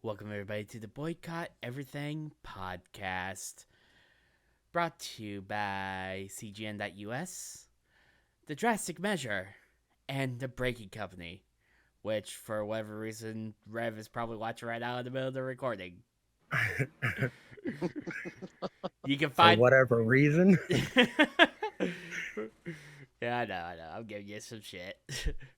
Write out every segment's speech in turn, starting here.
Welcome, everybody, to the Boycott Everything podcast, brought to you by CGN.US, The Drastic Measure, and The Breaking Company, which, for whatever reason, Rev is probably watching right now in the middle of the recording. You can For find. whatever reason. Yeah, I know. I'm giving you some shit.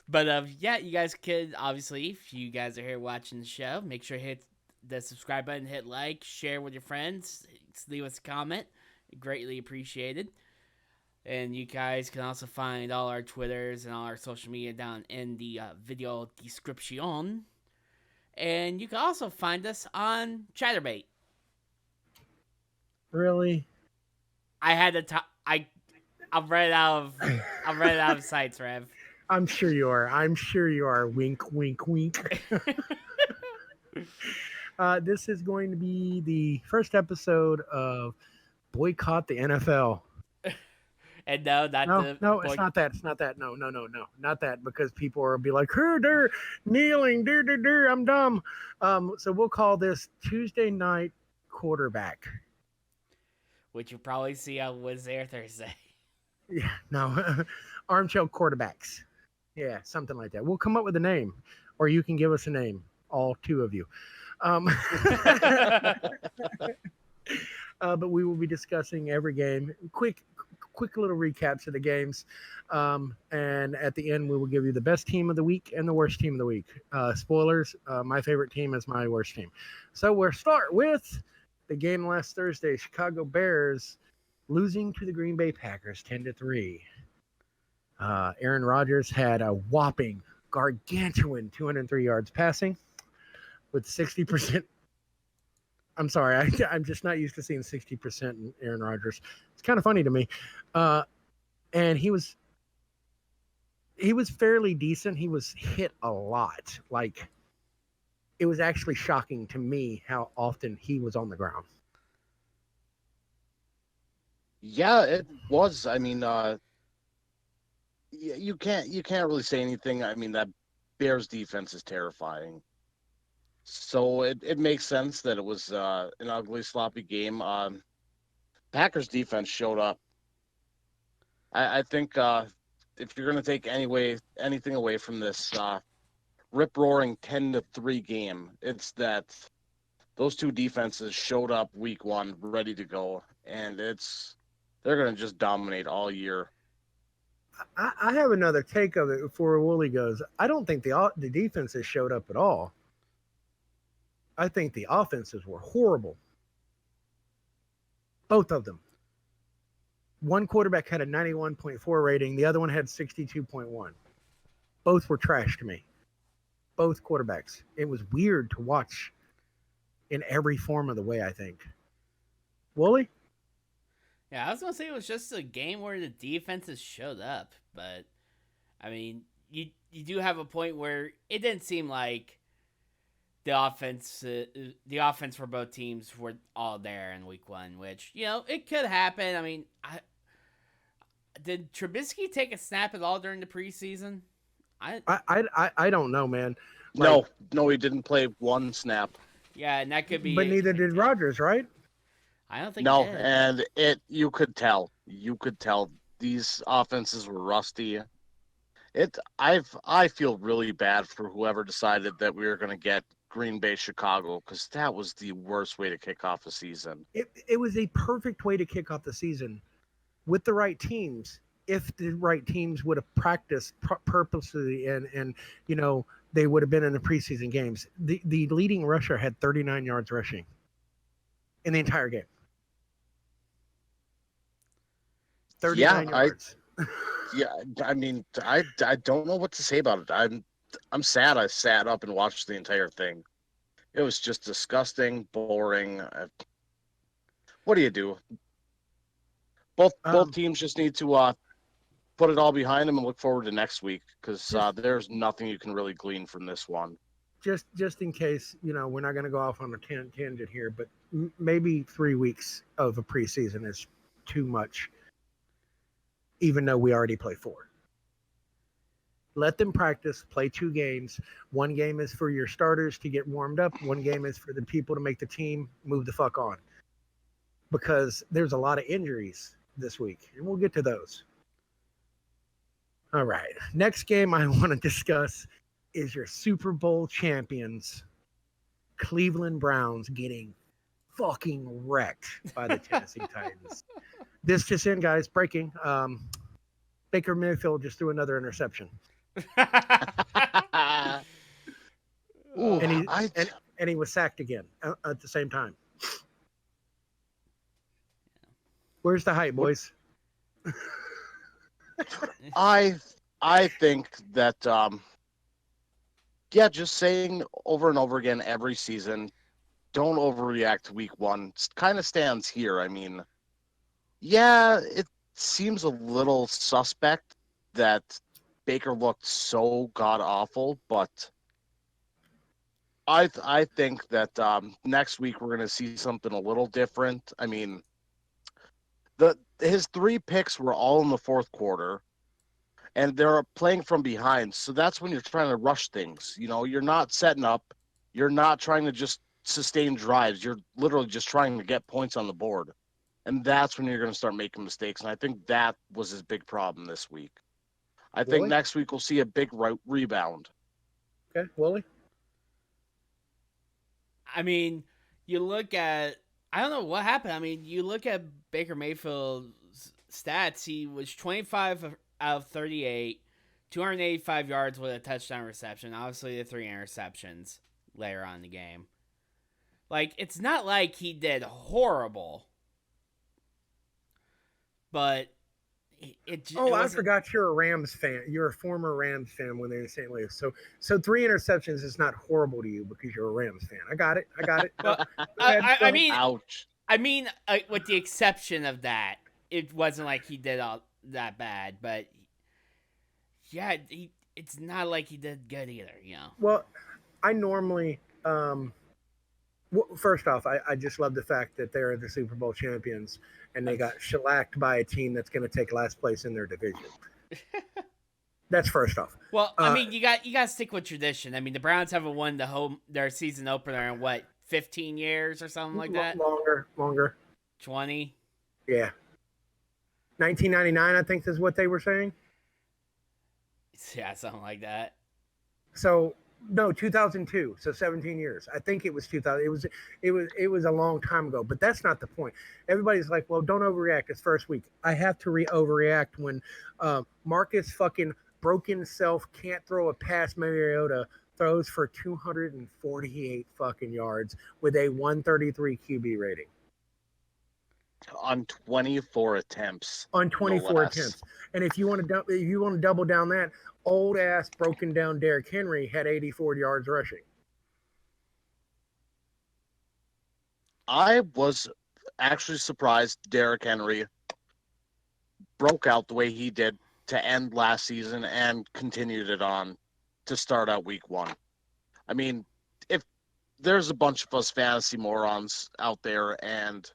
But yeah, you guys could obviously, if you guys are here watching the show, make sure to hit the subscribe button, hit like, share with your friends, leave us a comment. Greatly appreciated. And you guys can also find all our Twitters and all our social media down in the video description. And you can also find us on Chatterbait. Really? I had to. I'm running out of. I'm running out of sites, Rev. I'm sure you are. I'm sure you are. Wink, wink, wink. This is going to be the first episode of Boycott the NFL. And no, not No, the no, it's boy. not that. It's not that. No, no, no, no. Not that because people will be like, they're kneeling, I'm dumb. So we'll call this Tuesday night quarterback. Which you'll probably see on Wednesday or Thursday. Yeah, no, armchair quarterbacks. Yeah, something like that. We'll come up with a name, or you can give us a name, all two of you. Um, but we will be discussing every game. Quick little recaps of the games, and at the end we will give you the best team of the week and the worst team of the week. Spoilers: my favorite team is my worst team. So we'll start with the game last Thursday: Chicago Bears losing to the Green Bay Packers 10-3. Aaron Rodgers had a whopping, gargantuan 203 yards passing with 60%. I'm sorry, I'm just not used to seeing 60% in Aaron Rodgers. It's kind of funny to me. Uh, and he was fairly decent. He was hit a lot. Like, it was actually shocking to me how often he was on the ground. Yeah, it was. I mean, you can't really say anything. I mean, that Bears defense is terrifying. So it makes sense that it was an ugly, sloppy game. Packers defense showed up. I think if you're going to take anything away from this rip roaring 10-3 game, it's that those two defenses showed up week one ready to go, and they're going to just dominate all year. I have another take of it before Wooly goes. I don't think the defenses showed up at all. I think the offenses were horrible. Both of them. One quarterback had a 91.4 rating, the other one had 62.1. Both were trash to me. Both quarterbacks. It was weird to watch in every form of the way, I think. Wooly? Yeah, I was gonna say it was just a game where the defenses showed up, but I mean, you do have a point where it didn't seem like the offense for both teams were all there in week one, which it could happen. I mean, did Trubisky take a snap at all during the preseason? I don't know, man. Like, No, he didn't play one snap. Yeah, and that could but be. neither did Rodgers, right? I don't think he No, did. and you could tell these offenses were rusty. I feel really bad for whoever decided that we were going to get Green Bay Chicago, because that was the worst way to kick off a season. It was a perfect way to kick off the season with the right teams. If the right teams would have practiced purposely and they would have been in the preseason games. The leading rusher had 39 yards rushing in the entire game. Yeah, 39 yards. yeah, I mean, I don't know what to say about it. I'm sad I sat up and watched the entire thing. It was just disgusting, boring. What do you do? Both Um, teams just need to put it all behind them and look forward to next week, because just there's nothing you can really glean from this one. just in case, we're not going to go off on a tangent here, but maybe 3 weeks of a preseason is too much, even though we already play four. Let them practice, play 2 games. One game is for your starters to get warmed up. One game is for the people to make the team move the fuck on. Because there's a lot of injuries this week, and we'll get to those. All right. Next game I want to discuss is your Super Bowl champions, Cleveland Browns, getting fucking wrecked by the Tennessee Titans. This just in, guys, breaking. Baker Mayfield just threw another interception. Ooh, and he was sacked again at the same time. Where's the hype, boys? I think that just saying over and over again every season, don't overreact to week one. Kind of stands here. I mean, it seems a little suspect that Baker looked so god awful, but I think that next week we're going to see something a little different. I mean, his 3 picks were all in the fourth quarter, and they're playing from behind. So that's when you're trying to rush things. You know, you're not setting up. You're not trying to just sustain drives. You're literally just trying to get points on the board. And that's when you're going to start making mistakes. And I think that was his big problem this week. I think next week we'll see a big rebound. Okay, Willie? I mean, you look at, I don't know what happened. I mean, you look at Baker Mayfield's stats. He was 25 out of 38, 285 yards with a touchdown reception. Obviously, the 3 interceptions later on in the game. Like, it's not like he did horrible. But I forgot you're a Rams fan. You're a former Rams fan when they were in St. Louis. So 3 interceptions is not horrible to you because you're a Rams fan. I got it. Well, I mean, ouch. I mean, with the exception of that, it wasn't like he did all that bad. But yeah, it's not like he did good either. You know. Well, I normally. First off, I just love the fact that they're the Super Bowl champions and they got shellacked by a team that's going to take last place in their division. That's first off. Well, I mean, you got to stick with tradition. I mean, the Browns haven't won their season opener in what, 15 years or something like that? Longer. 20? Yeah. 1999, I think is what they were saying. Yeah, something like that. So, no, 2002. So 17 years. I think it was 2000. It was a long time ago, but that's not the point. Everybody's like, well, don't overreact. It's first week. I have to overreact when Marcus fucking broken self can't throw a pass. Mariota throws for 248 fucking yards with a 133 QB rating. On 24 attempts. On 24 attempts. And if you want to double down that, old ass broken down Derrick Henry had 84 yards rushing. I was actually surprised Derrick Henry broke out the way he did to end last season and continued it on to start out week one. I mean, if there's a bunch of us fantasy morons out there, and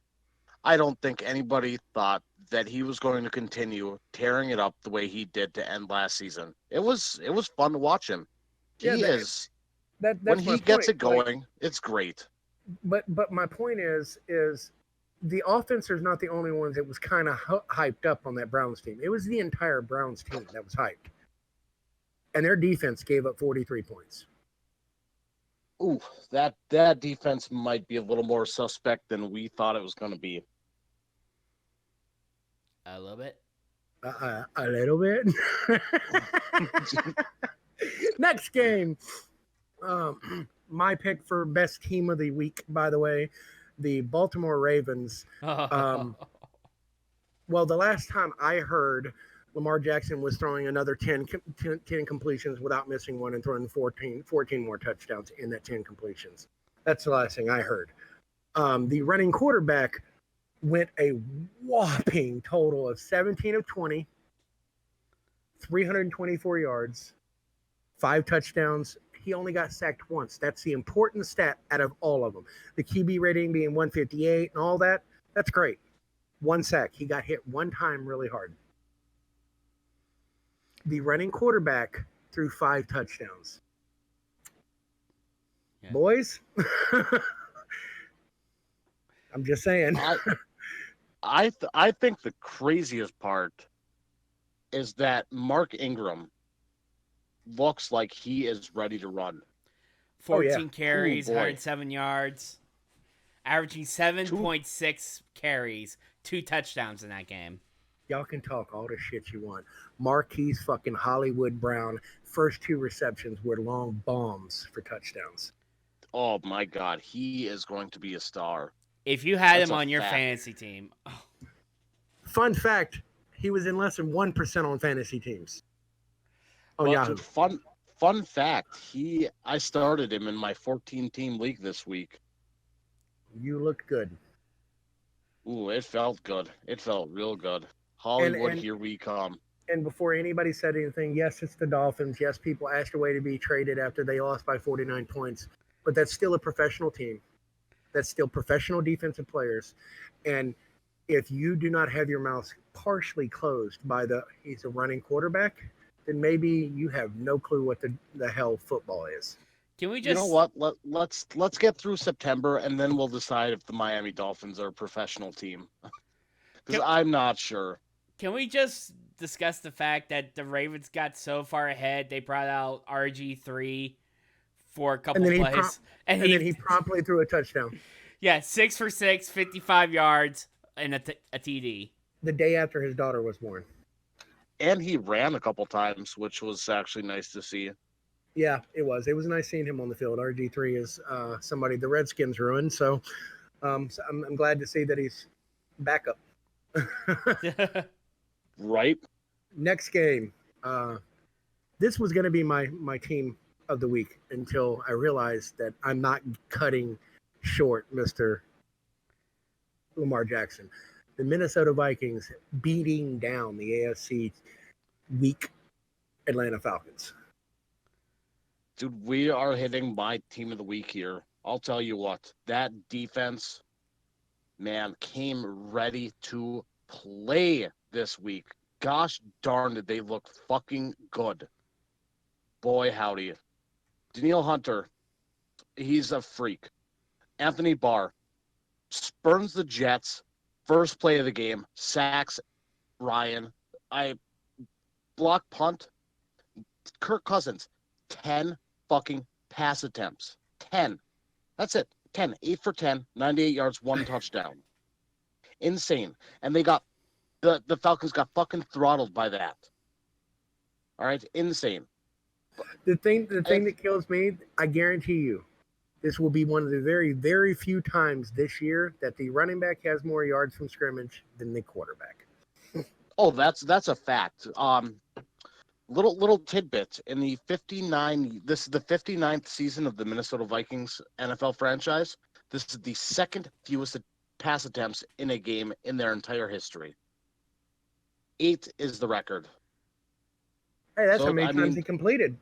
I don't think anybody thought that he was going to continue tearing it up the way he did to end last season. It was fun to watch him. That's when he gets it going, it's great. But my point is the offense is not the only ones that was kind of hyped up on that Browns team. It was the entire Browns team that was hyped. And their defense gave up 43 points. Ooh, that defense might be a little more suspect than we thought it was going to be. A little bit. A little bit. Next game. My pick for best team of the week, by the way, the Baltimore Ravens. Well, the last time I heard, Lamar Jackson was throwing another 10 completions without missing one and throwing 14 more touchdowns in that 10 completions. That's the last thing I heard. The running quarterback went a whopping total of 17 of 20, 324 yards, 5 touchdowns. He only got sacked once. That's the important stat out of all of them. The QB rating being 158 and all that, that's great. 1 sack. He got hit one time really hard. The running quarterback threw 5 touchdowns. Yeah. Boys, I'm just saying. I think the craziest part is that Mark Ingram looks like he is ready to run. 14 carries, boy. 107 yards, averaging 7.6 carries, 2 touchdowns in that game. Y'all can talk all the shit you want. Marquise fucking Hollywood Brown, first 2 receptions were long bombs for touchdowns. Oh my God, he is going to be a star. If you had That's him a on your fact. fantasy team, Fun fact, he was in less than 1% on fantasy teams. Oh, Well, Yahoo. Fun fact, I started him in my 14-team league this week. You looked good. Ooh, it felt good. It felt real good. Hollywood, And- here we come. And before anybody said anything, yes, it's the Dolphins. Yes, people asked a way to be traded after they lost by 49 points. But that's still a professional team. That's still professional defensive players. And if you do not have your mouth partially closed by he's a running quarterback, then maybe you have no clue what the hell football is. can we just... You know what? Let's get through September, and then we'll decide if the Miami Dolphins are a professional team. Because I'm not sure. Can we just discuss the fact that the Ravens got so far ahead, they brought out RG3 for a couple plays. And then he promptly threw a touchdown. Yeah, 6 for 6, 55 yards, and a TD. The day after his daughter was born. And he ran a couple times, which was actually nice to see. Yeah, it was. It was nice seeing him on the field. RG3 is somebody the Redskins ruined, so I'm glad to see that he's back up. Right? Next game. This was going to be my team of the week until I realized that I'm not cutting short Mr. Lamar Jackson. The Minnesota Vikings beating down the AFC weak Atlanta Falcons. Dude, we are hitting my team of the week here. I'll tell you what, that defense, man, came ready to play this week. Gosh darn, did they look fucking good. Boy, howdy. Danielle Hunter, he's a freak. Anthony Barr spurns the Jets. First play of the game, sacks Ryan. Block punt. Kirk Cousins, 10 fucking pass attempts. 10. That's it. 10. 8 for 10, 98 yards, 1 touchdown. Insane. And they got the Falcons got fucking throttled by that. All right, insane. The thing that kills me, I guarantee you, this will be one of the very, very few times this year that the running back has more yards from scrimmage than the quarterback. Oh, that's a fact. Little tidbit in the 59. This is the 59th season of the Minnesota Vikings NFL franchise. This is the second fewest pass attempts in a game in their entire history. 8 is the record. Hey, that's how many times he completed.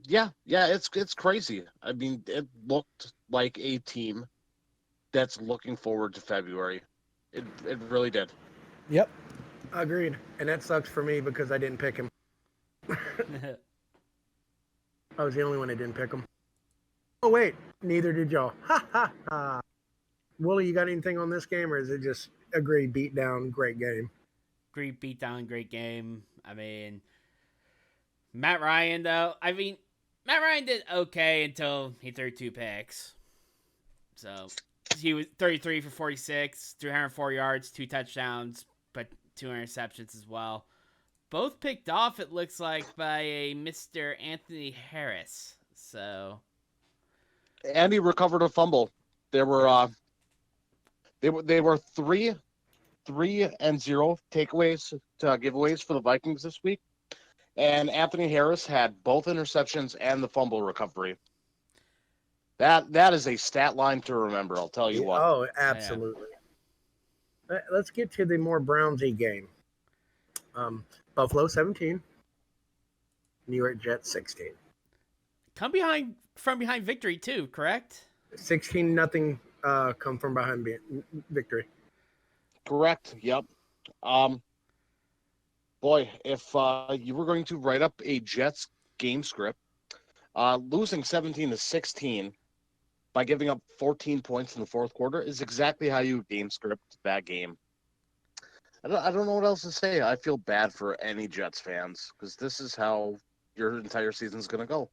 Yeah, it's crazy. I mean, it looked like a team that's looking forward to February. It really did. Yep, agreed. And that sucks for me because I didn't pick him. I was the only one that didn't pick him. Oh wait, neither did y'all. Ha ha ha. Willie, you got anything on this game, or is it just a great beat down, great game? Great beatdown, great game. I mean, Matt Ryan, though. I mean, Matt Ryan did okay until he threw 2 picks. So he was 33 for 46, 304 yards, 2 touchdowns, but 2 interceptions as well. Both picked off, it looks like, by a Mr. Anthony Harris. So, And he recovered a fumble. There were they were 3-0 takeaways giveaways for the Vikings this week. And Anthony Harris had both interceptions and the fumble recovery. That is a stat line to remember, I'll tell you what. Oh, absolutely. Yeah. Let's get to the more Brownsy game. Buffalo 17, New York Jets 16. from behind victory too, correct? 16-0 come from behind victory. Correct. Yep. Boy, if you were going to write up a Jets game script. Losing 17-16 by giving up 14 points in the fourth quarter is exactly how you game script that game. I don't know what else to say. I feel bad for any Jets fans because this is how your entire season's going to go.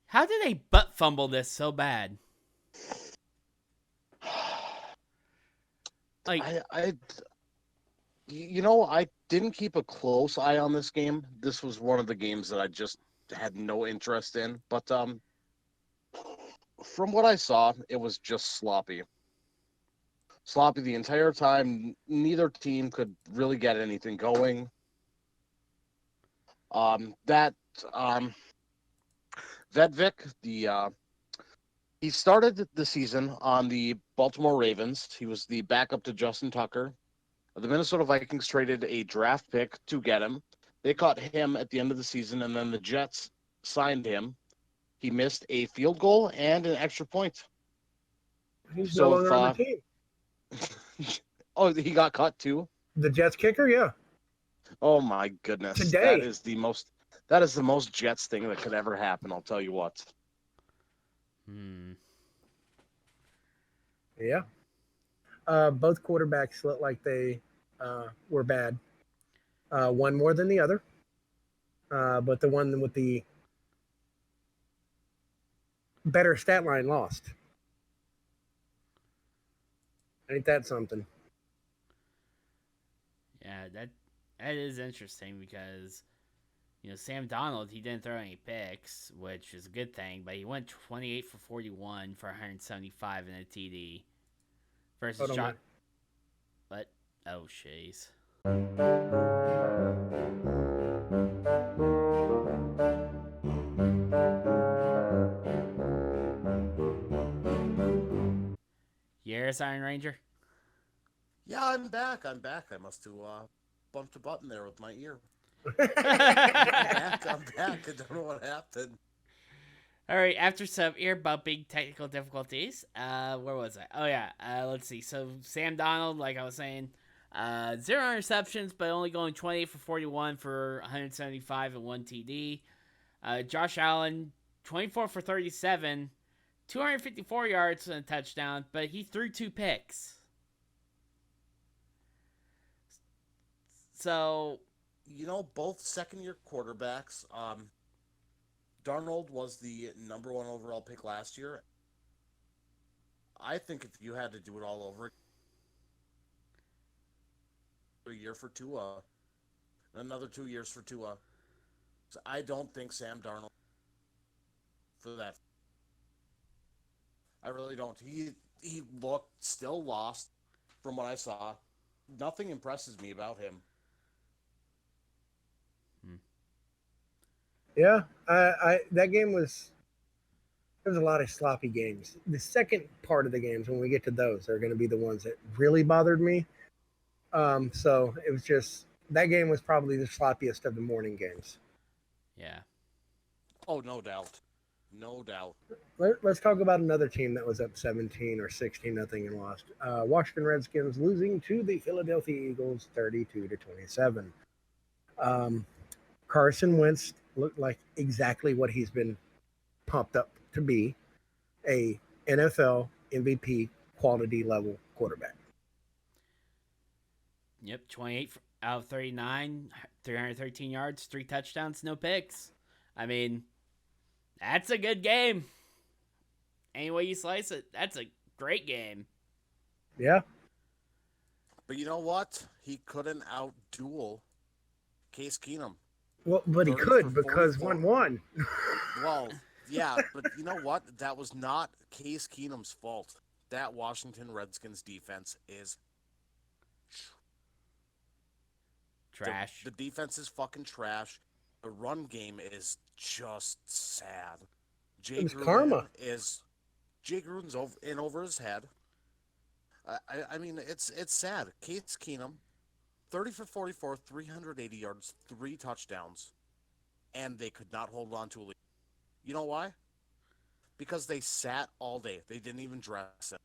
How did they butt fumble this so bad? Like, I didn't keep a close eye on this game. This was one of the games that I just had no interest in. But from what I saw, it was just sloppy. Sloppy the entire time. Neither team could really get anything going. Vedvik, he started the season on the Baltimore Ravens. He was the backup to Justin Tucker. The Minnesota Vikings traded a draft pick to get him. They caught him at the end of the season, and then the Jets signed him. He missed a field goal and an extra point. He's no longer on the team. Oh, he got cut too? The Jets kicker, yeah. Oh my goodness. Today. That is the most Jets thing that could ever happen, I'll tell you what. Yeah. Both quarterbacks looked like they were bad. One more than the other. But the one with the better stat line lost. Ain't that something? Yeah, that is interesting because, Sam Donald, he didn't throw any picks, which is a good thing, but he went 28 for 41 for 175 in a TD versus John. But oh, jeez. Yes, Iron Ranger. Yeah, I'm back. I must have bumped a button there with my ear. I'm back. I don't know what happened. All right, after some ear bumping technical difficulties, where was I? Oh, yeah, let's see. So, Sam Donald, like I was saying, 0 interceptions, but only going 28 for 41 for 175 and 1 TD. Josh Allen, 24 for 37, 254 yards and a touchdown, but he threw 2 picks. So, both second-year quarterbacks. Darnold was the number 1 overall pick last year. I think if you had to do it all over, a year for Tua, another 2 years for Tua. So I don't think Sam Darnold for that. I really don't. He looked still lost from what I saw. Nothing impresses me about him. Yeah, that game was. There was a lot of sloppy games. The second part of the games, when we get to those, are going to be the ones that really bothered me. So it was just that game was probably the sloppiest of the morning games. Yeah. Oh, no doubt. No doubt. Let's talk about another team that was up 17 or 16-0 and lost. Washington Redskins losing to the Philadelphia Eagles 32-27. Carson Wentz looked like exactly what he's been pumped up to be, a NFL MVP quality level quarterback. Yep, 28 out of 39, 313 yards, 3 touchdowns, no picks. I mean, that's a good game. Any way you slice it, that's a great game. Yeah. But you know what? He couldn't outduel Case Keenum. Well, but he could because 1-1. Well, yeah, but you know what? That was not Case Keenum's fault. That Washington Redskins defense is trash. The defense is fucking trash. The run game is just sad. Jake Gruden's over his head. I mean, it's sad. Case Keenum, 30 for 44, 380 yards, 3 touchdowns, and they could not hold on to a lead. You know why? Because they sat all day. They didn't even dress it.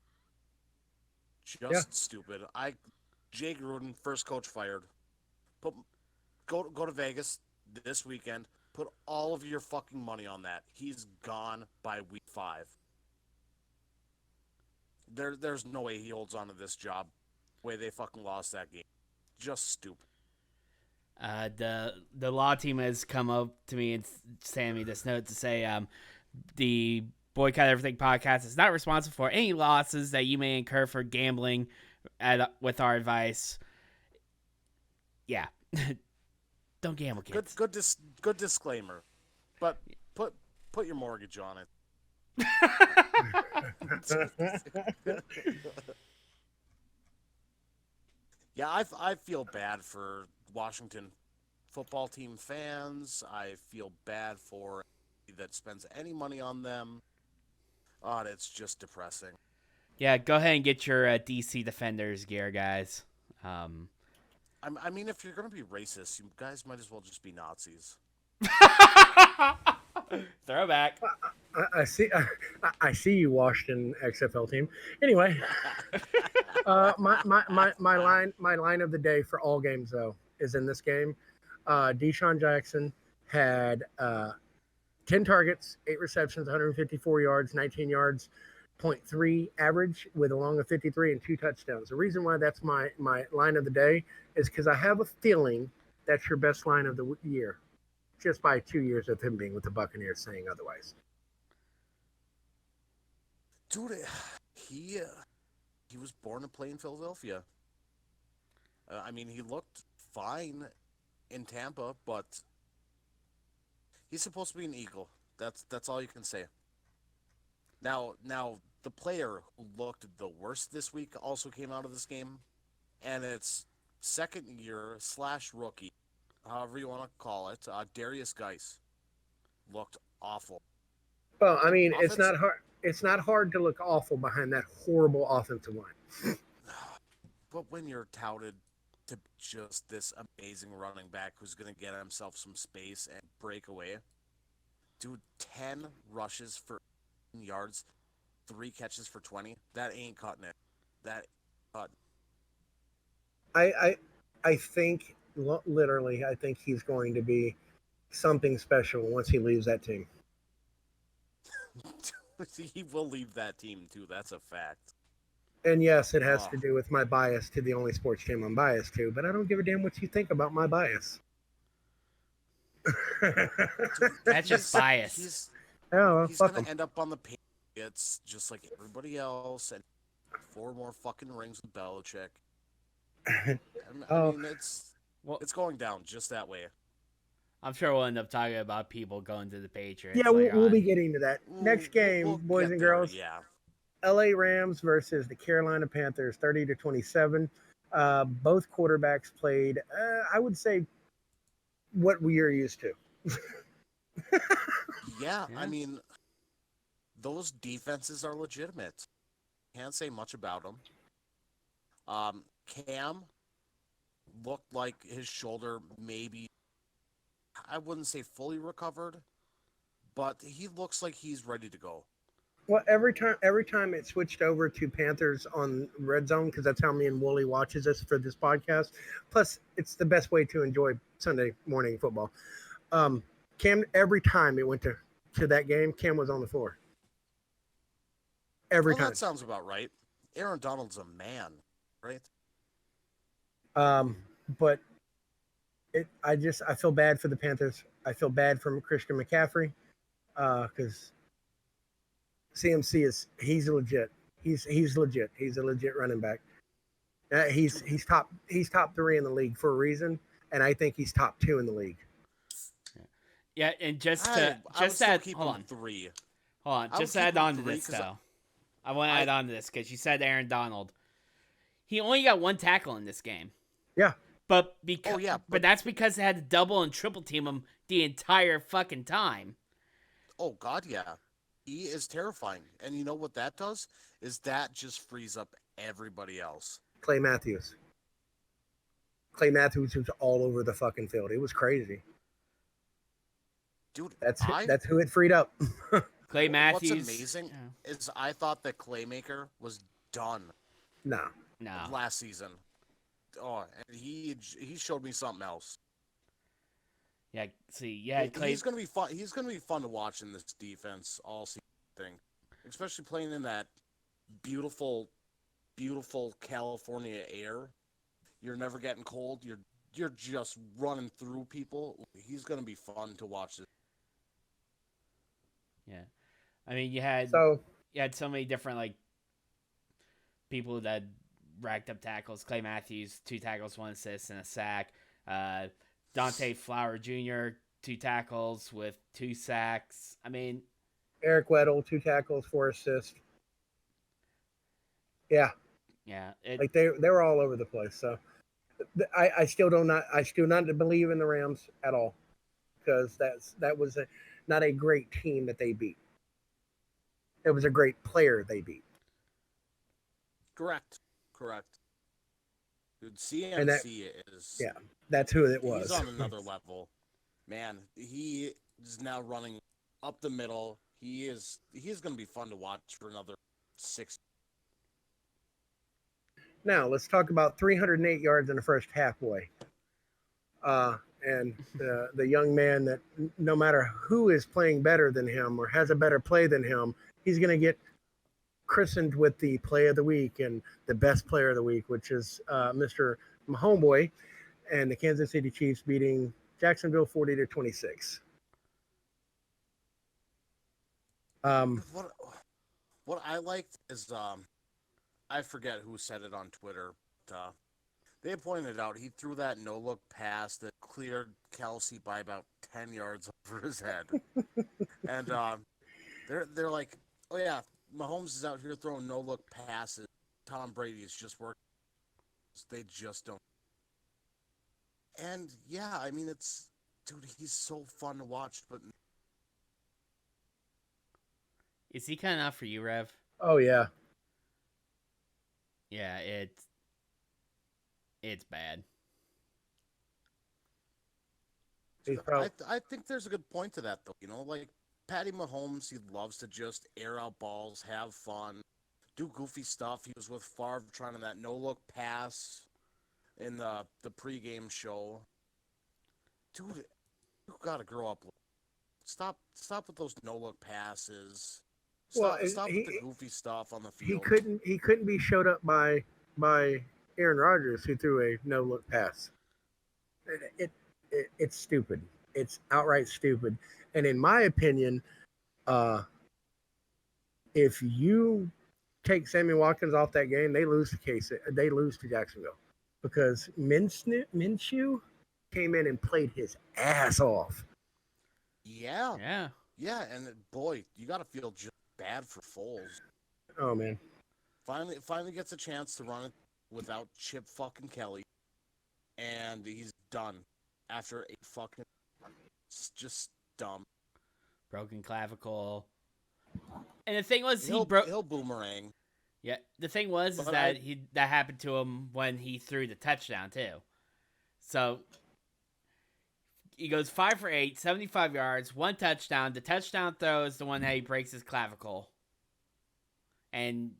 Just stupid. Jay Gruden, first coach fired. Go to Vegas this weekend. Put all of your fucking money on that. He's gone by week 5. There's no way he holds on to this job. The way they fucking lost that game. Just stupid. The law team has come up to me and sent me this note to say the Boycott Everything podcast is not responsible for any losses that you may incur for gambling with our advice. Yeah. Don't gamble, kids. Good disclaimer. But put your mortgage on it. Yeah, I feel bad for Washington football team fans. I feel bad for anybody that spends any money on them. It's just depressing. Yeah, go ahead and get your DC Defenders gear, guys. I mean, if you're going to be racist, you guys might as well just be Nazis. Throwback. I see you, Washington XFL team. Anyway, my line of the day for all games though is in this game. Deshaun Jackson had 10 targets, 8 receptions, 154 yards, 19 yards, 0.3 average with a long of 53 and 2 touchdowns. The reason why that's my line of the day is because I have a feeling that's your best line of the year, just by 2 years of him being with the Buccaneers saying otherwise. Dude, he was born and play in Philadelphia. I mean, he looked fine in Tampa, but he's supposed to be an Eagle. That's all you can say. Now the player who looked the worst this week also came out of this game, and it's second year / rookie, however you want to call it, Darius Geis looked awful. Well, I mean, it's not hard. It's not hard to look awful behind that horrible offensive line. But when you're touted to just this amazing running back who's going to get himself some space and break away, dude, 10 rushes for yards, 3 catches for 20. That ain't cutting it. That ain't cutting. I think literally, I think he's going to be something special once he leaves that team. He will leave that team too. That's a fact. And yes, it has to do with my bias to the only sports team I'm biased to, but I don't give a damn what you think about my bias. That's just bias. He's fuck gonna him. end up on the Patriots just like everybody else, and 4 more fucking rings with Belichick. I mean, it's going down just that way. I'm sure we'll end up talking about people going to the Patriots. Yeah, we'll be getting to that. Next game, boys and girls. Yeah. LA Rams versus the Carolina Panthers, 30-27. Both quarterbacks played, I would say, what we are used to. Yeah, I mean, those defenses are legitimate. Can't say much about them. Cam looked like his shoulder maybe, I wouldn't say fully recovered, but he looks like he's ready to go. Well, every time it switched over to Panthers on Red Zone, because that's how me and Wooly watches us for this podcast. Plus, it's the best way to enjoy Sunday morning football. Cam, every time it went to that game, Cam was on the floor. Every time. That sounds about right. Aaron Donald's a man, right? But I feel bad for the Panthers. I feel bad for Christian McCaffrey, because CMC he's legit. He's legit. He's a legit running back. He's top 3 in the league for a reason, and I think he's top 2 in the league. Yeah, and just hold on. 3. Hold on, just add on to this though. I want to add on to this because you said Aaron Donald. He only got 1 tackle in this game. Yeah. But that's because they had to double and triple team him the entire fucking time. Oh God, yeah. He is terrifying. And you know what that does? Is that just frees up everybody else. Clay Matthews was all over the fucking field. It was crazy. Dude, that's who it freed up. Clay Matthews. What's amazing is I thought that Claymaker was done. No. Last season. Oh, and he showed me something else. Yeah, see, yeah, Clay. He's gonna be fun. He's gonna be fun to watch in this defense all season. Thing, especially playing in that beautiful, beautiful California air. You're never getting cold. You're just running through people. He's gonna be fun to watch. Yeah, I mean, you had So so many different like people that racked up tackles. Clay Matthews, 2 tackles, 1 assist, and a sack. Dante Flower Jr., 2 tackles with 2 sacks. I mean, Eric Weddle, 2 tackles, 4 assists. Yeah, yeah, like they were all over the place. So I still not believe in the Rams at all, because that was not a great team that they beat. It was a great player they beat. Correct. Dude, And that, CMC is. yeah, that's who it was. He's on another level, man. He is now running up the middle. He is going to be fun to watch for another 6. Now let's talk about 308 yards in the first half, boy. And the young man that no matter who is playing better than him or has a better play than him, he's going to get christened with the play of the week and the best player of the week, which is Mr. Homeboy and the Kansas City Chiefs beating Jacksonville 40-26. What I liked is I forget who said it on Twitter. But, they pointed out he threw that no-look pass that cleared Kelsey by about 10 yards over his head. And they're like, oh, yeah, Mahomes is out here throwing no-look passes. Tom Brady is just working. They just don't. And, yeah, I mean, dude, he's so fun to watch. But is he kind of out for you, Rev? Oh, yeah. Yeah, it's bad. I think there's a good point to that, though. You know, like Patty Mahomes, he loves to just air out balls, have fun, do goofy stuff. He was with Favre trying that no-look pass in the pregame show. Dude, you got to grow up. Stop with those no-look passes. Stop with the goofy stuff on the field. He couldn't be showed up by Aaron Rodgers, who threw a no-look pass. It's stupid. It's outright stupid. And in my opinion, if you take Sammy Watkins off that game, they lose to Jacksonville, because Minshew came in and played his ass off. Yeah. Yeah. Yeah, and boy, you got to feel just bad for Foles. Oh man. Finally gets a chance to run it without Chip fucking Kelly, and he's done after a fucking just dumb broken clavicle. And the thing was, he'll boomerang. Yeah, the thing was is that that happened to him when he threw the touchdown too. So he goes 5 for 8, 75 yards, 1 touchdown. The touchdown throw is the one that he breaks his clavicle. And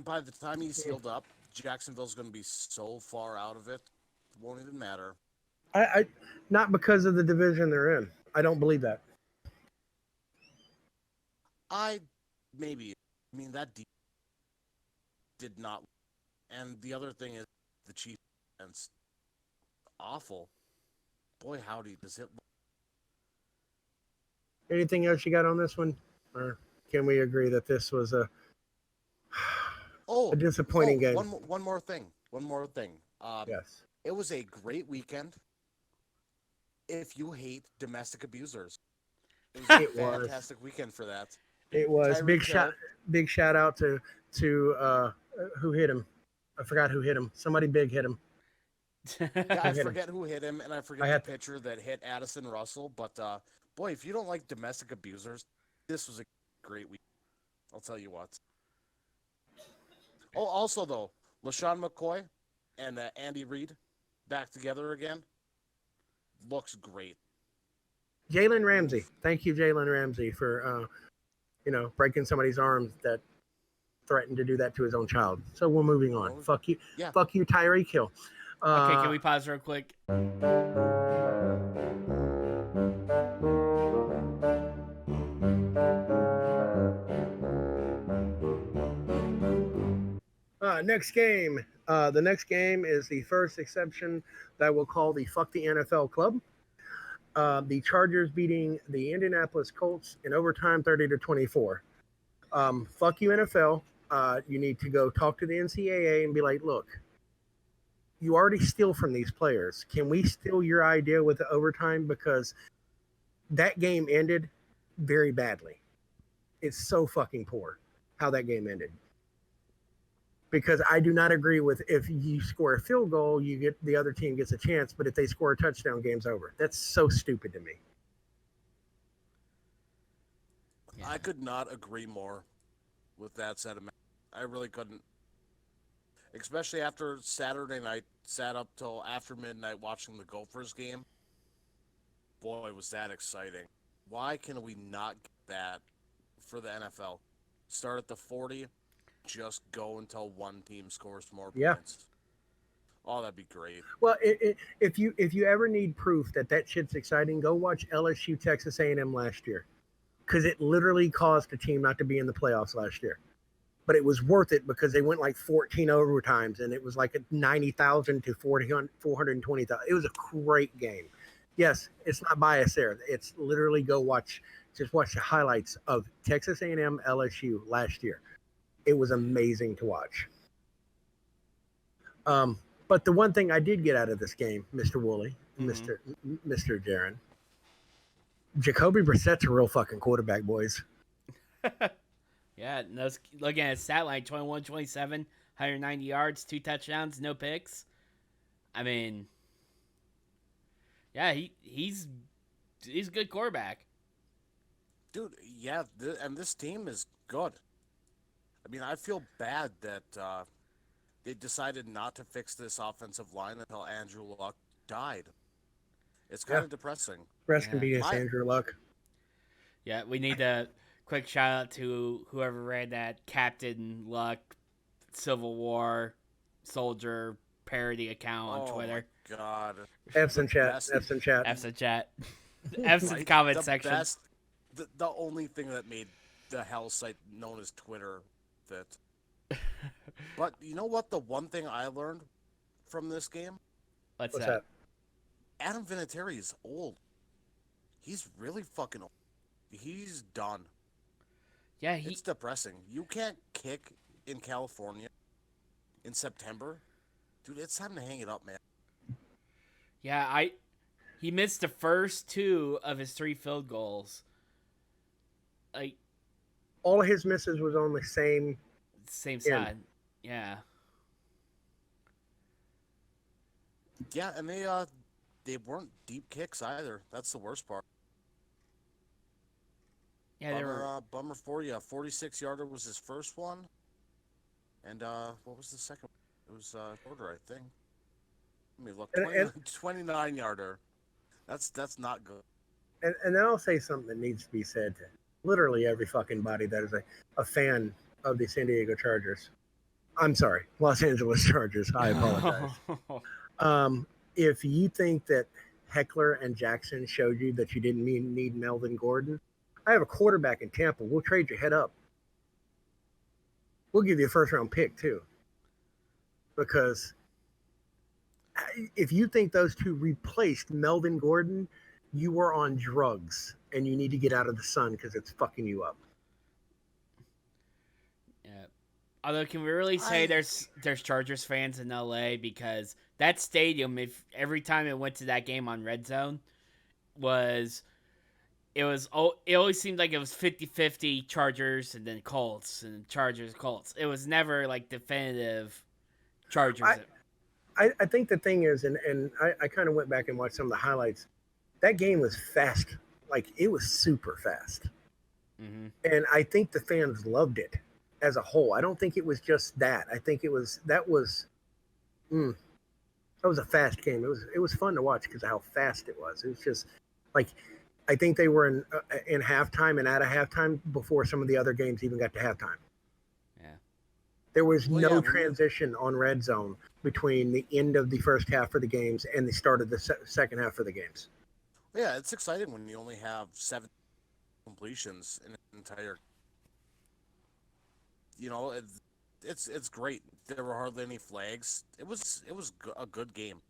by the time he's healed up, Jacksonville's going to be so far out of it, it won't even matter. I not because of the division they're in. I don't believe that. I mean, that did not. And the other thing is the Chiefs defense, awful. Boy, howdy, does it. Anything else you got on this one? Or can we agree that this was a disappointing game? One more thing. Yes. It was a great weekend if you hate domestic abusers. It was a fantastic weekend for that. It was. Big shout out to who hit him. I forgot who hit him. Somebody big hit him. Yeah, I forget who hit him, and I forget the pitcher that hit Addison Russell. But boy, if you don't like domestic abusers, this was a great week. I'll tell you what. Oh, also though, LaShawn McCoy and Andy Reid back together again looks great. Jalen Ramsey, thank you, Jalen Ramsey, for breaking somebody's arms that threatened to do that to his own child. So we're moving on. Fuck you, Tyreek Hill. Okay, can we pause real quick? Next game. The next game is the first exception that we'll call the Fuck the NFL Club. The Chargers beating the Indianapolis Colts in overtime 30-24. Fuck you, NFL. You need to go talk to the NCAA and be like, look, you already steal from these players. Can we steal your idea with the overtime? Because that game ended very badly. It's so fucking poor how that game ended. Because I do not agree with if you score a field goal, you get the other team gets a chance, but if they score a touchdown, game's over. That's so stupid to me. Yeah. I could not agree more with that sentiment. I really couldn't. Especially after Saturday night, sat up till after midnight watching the Gophers game. Boy, was that exciting. Why can we not get that for the NFL? Start at the 40, just go until one team scores more points. Oh, that'd be great. Well, if you ever need proof that shit's exciting, go watch LSU Texas A&M last year, because it literally caused a team not to be in the playoffs last year. But it was worth it because they went like 14 overtimes, and it was like 90,000 to 420,000. It was a great game. Yes, it's not biased there. It's literally just watch the highlights of Texas A&M LSU last year. It was amazing to watch. But the one thing I did get out of this game, Mr. Woolley, Mr. Jaron, Jacoby Brissett's a real fucking quarterback, boys. Yeah, looking at his stat line, 21, 27, 190 yards, 2 touchdowns, no picks. I mean, yeah, he's a good quarterback. Dude, yeah, and this team is good. I mean, I feel bad that they decided not to fix this offensive line until Andrew Luck died. It's kind of depressing. Rest in peace, Andrew Luck. Yeah, we need a quick shout out to whoever ran that Captain Luck Civil War Soldier parody account on Twitter. Oh my God. F's in chat. F's in chat. F's in chat. F's in the comment section. The only thing that made the hell site known as Twitter fit. But you know what? The one thing I learned from this game? What's that? Adam Vinatieri is old. He's really fucking old. He's done. Yeah, it's depressing. You can't kick in California in September. Dude, it's time to hang it up, man. Yeah, he missed the first 2 of his 3 field goals. Like, all of his misses was on the same side. Yeah. Yeah, and they weren't deep kicks either. That's the worst part. Yeah, bummer for you. 46-yarder was his first one. And what was the second one? It was shorter, I think. Let me look. 29-yarder. That's not good. And then I'll say something that needs to be said to literally every fucking body that is a fan of the San Diego Chargers. I'm sorry, Los Angeles Chargers. I apologize. If you think that Heckler and Jackson showed you that you didn't need Melvin Gordon, I have a quarterback in Tampa. We'll trade your head up. We'll give you a first-round pick, too. Because if you think those two replaced Melvin Gordon, you were on drugs, and you need to get out of the sun because it's fucking you up. Yeah. Although, can we really say there's Chargers fans in LA? Because that stadium, if every time it went to that game on Red Zone, it always seemed like it was 50-50 Chargers and then Colts and Chargers Colts. It was never like definitive Chargers. I think the thing is, and I kind of went back and watched some of the highlights. That game was fast. Like, it was super fast. Mm-hmm. And I think the fans loved it as a whole. I don't think it was just that. I think that was a fast game. It was fun to watch because of how fast it was. It was just like, I think they were in halftime and out of halftime before some of the other games even got to halftime. Yeah. There was no transition on Red Zone between the end of the first half of the games and the start of the second half of the games. Yeah, it's exciting when you only have 7 completions in an entire. You know, it's great. There were hardly any flags. It was a good game.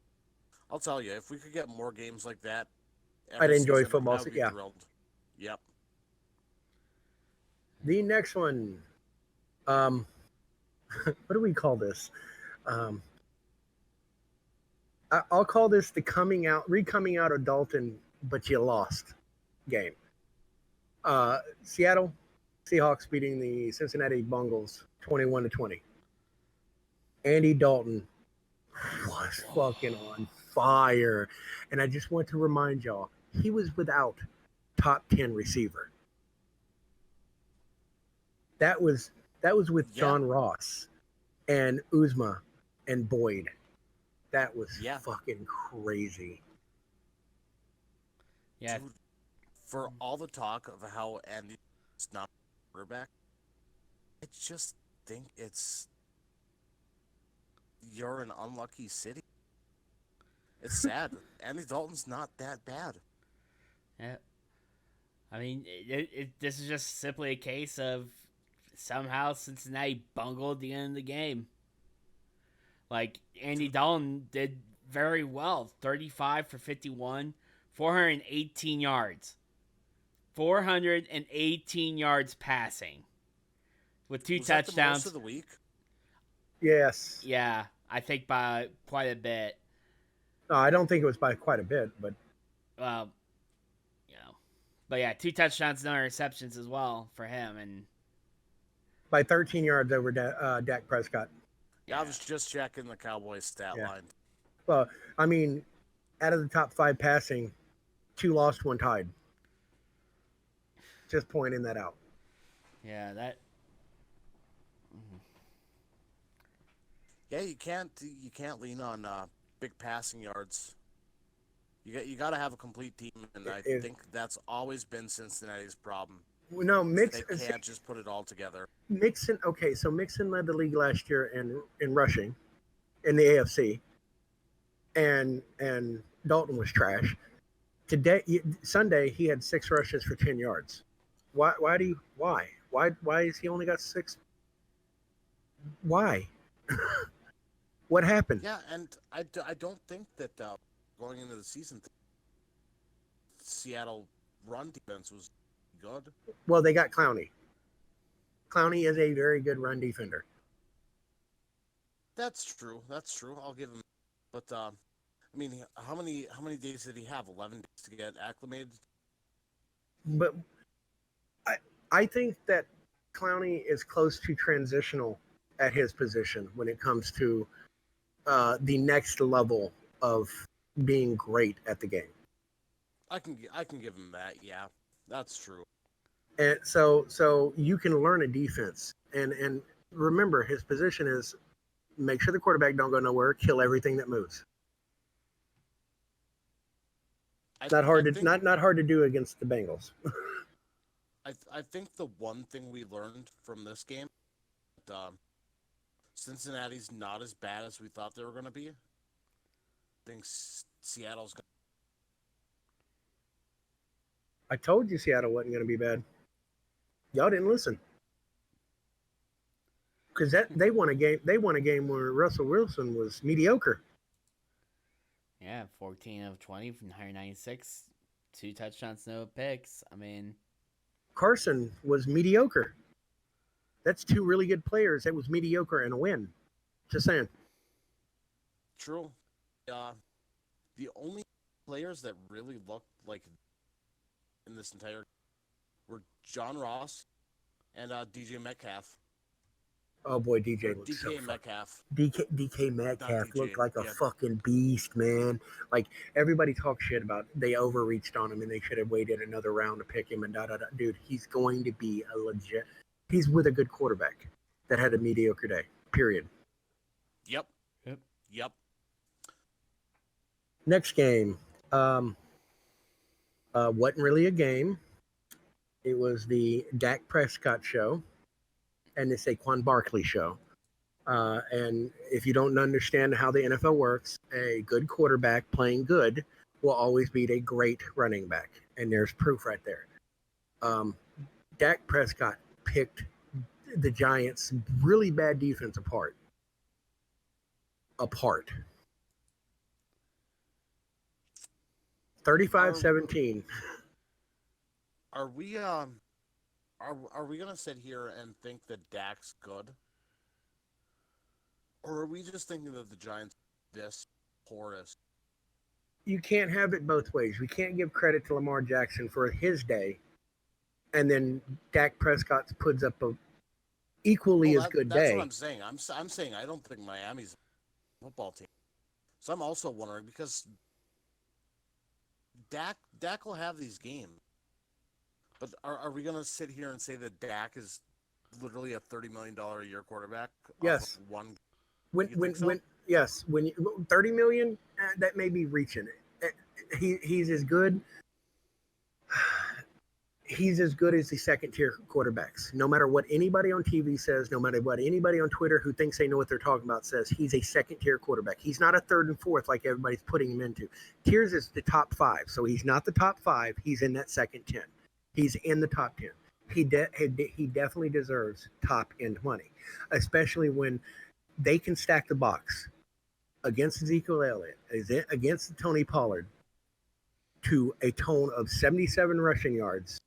I'll tell you, if we could get more games like that I'd every enjoy season, football. I would be Yeah. thrilled. Yep. The next one, what do we call this? I'll call this the coming out of Dalton, but you lost game. Seattle Seahawks beating the Cincinnati Bengals 21-20. Andy Dalton was fucking on fire. And I just want to remind y'all, he was without top 10 receiver. That was with John Ross and Uzma and Boyd. That was fucking crazy. Yeah. Dude, for all the talk of how Andy's not a quarterback, I just think you're an unlucky city. It's sad. Andy Dalton's not that bad. Yeah. I mean, this is just simply a case of somehow Cincinnati bungled the end of the game. Like, Andy Dalton did very well. 35 for 51, 418 yards. 418 yards passing. With 2 Was touchdowns. That the most of the week? Yes. Yeah, I think by quite a bit. No, I don't think it was by quite a bit, but. Well, But yeah, 2 touchdowns, no interceptions as well for him. And by 13 yards over Dak Prescott. Yeah, I was just checking the Cowboys stat line. Well, I mean, out of the top 5 passing, 2 lost, 1 tied. Just pointing that out. Yeah, that. Yeah, you can't lean on big passing yards. You got to have a complete team, and I think that's always been Cincinnati's problem. No, They can't just put it all together. Mixon led the league last year in rushing in the AFC, and Dalton was trash. Sunday he had 6 rushes for 10 yards. Why is he only got 6? Why? What happened? Yeah, and I don't think that going into the season, Seattle run defense was good. Well, they got Clowney. Clowney is a very good run defender. That's true. I'll give him. But I mean, how many days did he have? 11 days to get acclimated. But I think that Clowney is close to transitional at his position when it comes to the next level of being great at the game. I can give him that. Yeah, that's true. And so you can learn a defense, and remember his position is make sure the quarterback don't go nowhere, kill everything that moves. Not hard to do against the Bengals. I think the one thing we learned from this game, Cincinnati's not as bad as we thought they were going to be. I think Seattle's going. I told you Seattle wasn't going to be bad. Y'all didn't listen. Because they won a game. They won a game where Russell Wilson was mediocre. Yeah, 14 of 20 from 196, 2 touchdowns, no picks. I mean, Carson was mediocre. That's 2 really good players. That was mediocre and a win. Just saying. True. The only players that really looked like in this entire were John Ross and DJ Metcalf. Oh boy, DJ looked so Metcalf. DK Metcalf looked like a fucking beast, man. Like everybody talks shit about they overreached on him and they should have waited another round to pick him and da. Dude, he's going to be a legit. He's with a good quarterback that had a mediocre day. Period. Yep. Next game. Wasn't really a game. It was the Dak Prescott show and the Saquon Barkley show. And if you don't understand how the NFL works, a good quarterback playing good will always beat a great running back. And there's proof right there. Dak Prescott picked the Giants' really bad defense apart. 35-17. Are we gonna sit here and think that Dak's good? Or are we just thinking that the Giants are this porous? You can't have it both ways. We can't give credit to Lamar Jackson for his day, and then Dak Prescott puts up a equally as good that's day. What I'm saying. I'm saying I don't think Miami's a football team. So I'm also wondering because Dak will have these games, but are we gonna sit here and say that Dak is literally a $30 million a year quarterback? Yes. When yes, when 30 million, that may be reaching it. He's as good. He's as good as the second tier quarterbacks. No matter what anybody on TV says, no matter what anybody on Twitter who thinks they know what they're talking about says, he's a second tier quarterback. He's not a third and fourth like everybody's putting him into. Tiers is the top 5, so he's not the top 5. He's in that second 10. He's in the top 10. He definitely deserves top end money, especially when they can stack the box against Ezekiel Elliott, against Tony Pollard, to a tone of 77 rushing yards.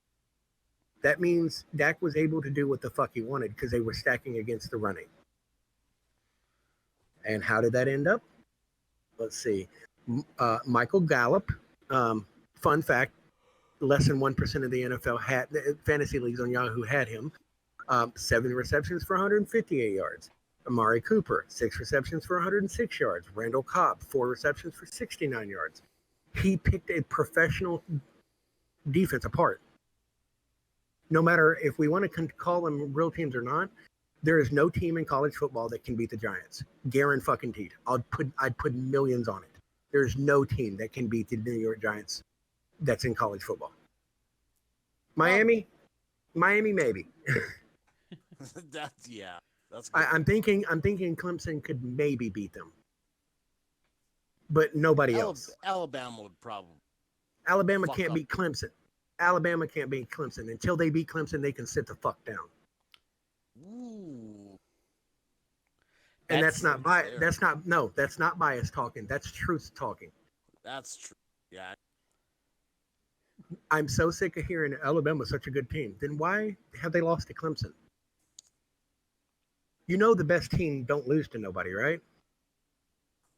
That means Dak was able to do what the fuck he wanted because they were stacking against the running. And how did that end up? Let's see. Michael Gallup, fun fact, less than 1% of the NFL had fantasy leagues on Yahoo had him. 7 receptions for 158 yards. Amari Cooper, 6 receptions for 106 yards. Randall Cobb, 4 receptions for 69 yards. He picked a professional defense apart. No matter if we want to call them real teams or not, there is no team in college football that can beat the Giants. Guaranteed. I'd put millions on it. There's no team that can beat the New York Giants that's in college football. Miami, maybe. That's good. I'm thinking Clemson could maybe beat them, but nobody else. Alabama would probably. Alabama can't beat Clemson. Alabama can't beat Clemson. Until they beat Clemson, they can sit the fuck down. Ooh. And that's not bias talking. That's truth talking. That's true. Yeah. I'm so sick of hearing Alabama's such a good team. Then why have they lost to Clemson? You know the best team don't lose to nobody, right?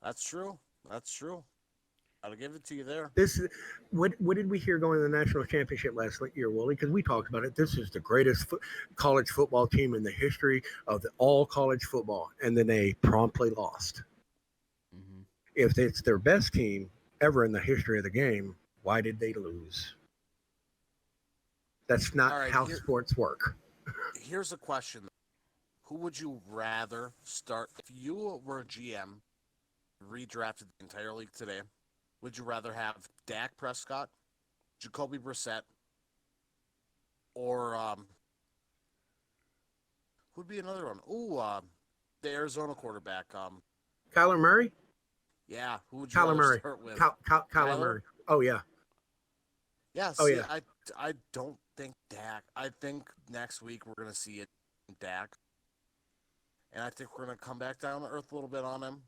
That's true. I'll give it to you there. What did we hear going to the national championship last year, Wooly? Because we talked about it. This is the greatest college football team in the history of all college football, and then they promptly lost. Mm-hmm. If it's their best team ever in the history of the game, why did they lose? That's not how sports work. Here's a question. Who would you rather start? If you were a GM, redrafted the entire league today, would you rather have Dak Prescott, Jacoby Brissett, or who'd be another one? Ooh, the Arizona quarterback. Kyler Murray? Yeah, who would you rather start with? Kyler Murray. Oh, yeah. Yeah, see, I don't think Dak. I think next week we're going to see it in Dak. And I think we're going to come back down to earth a little bit on him.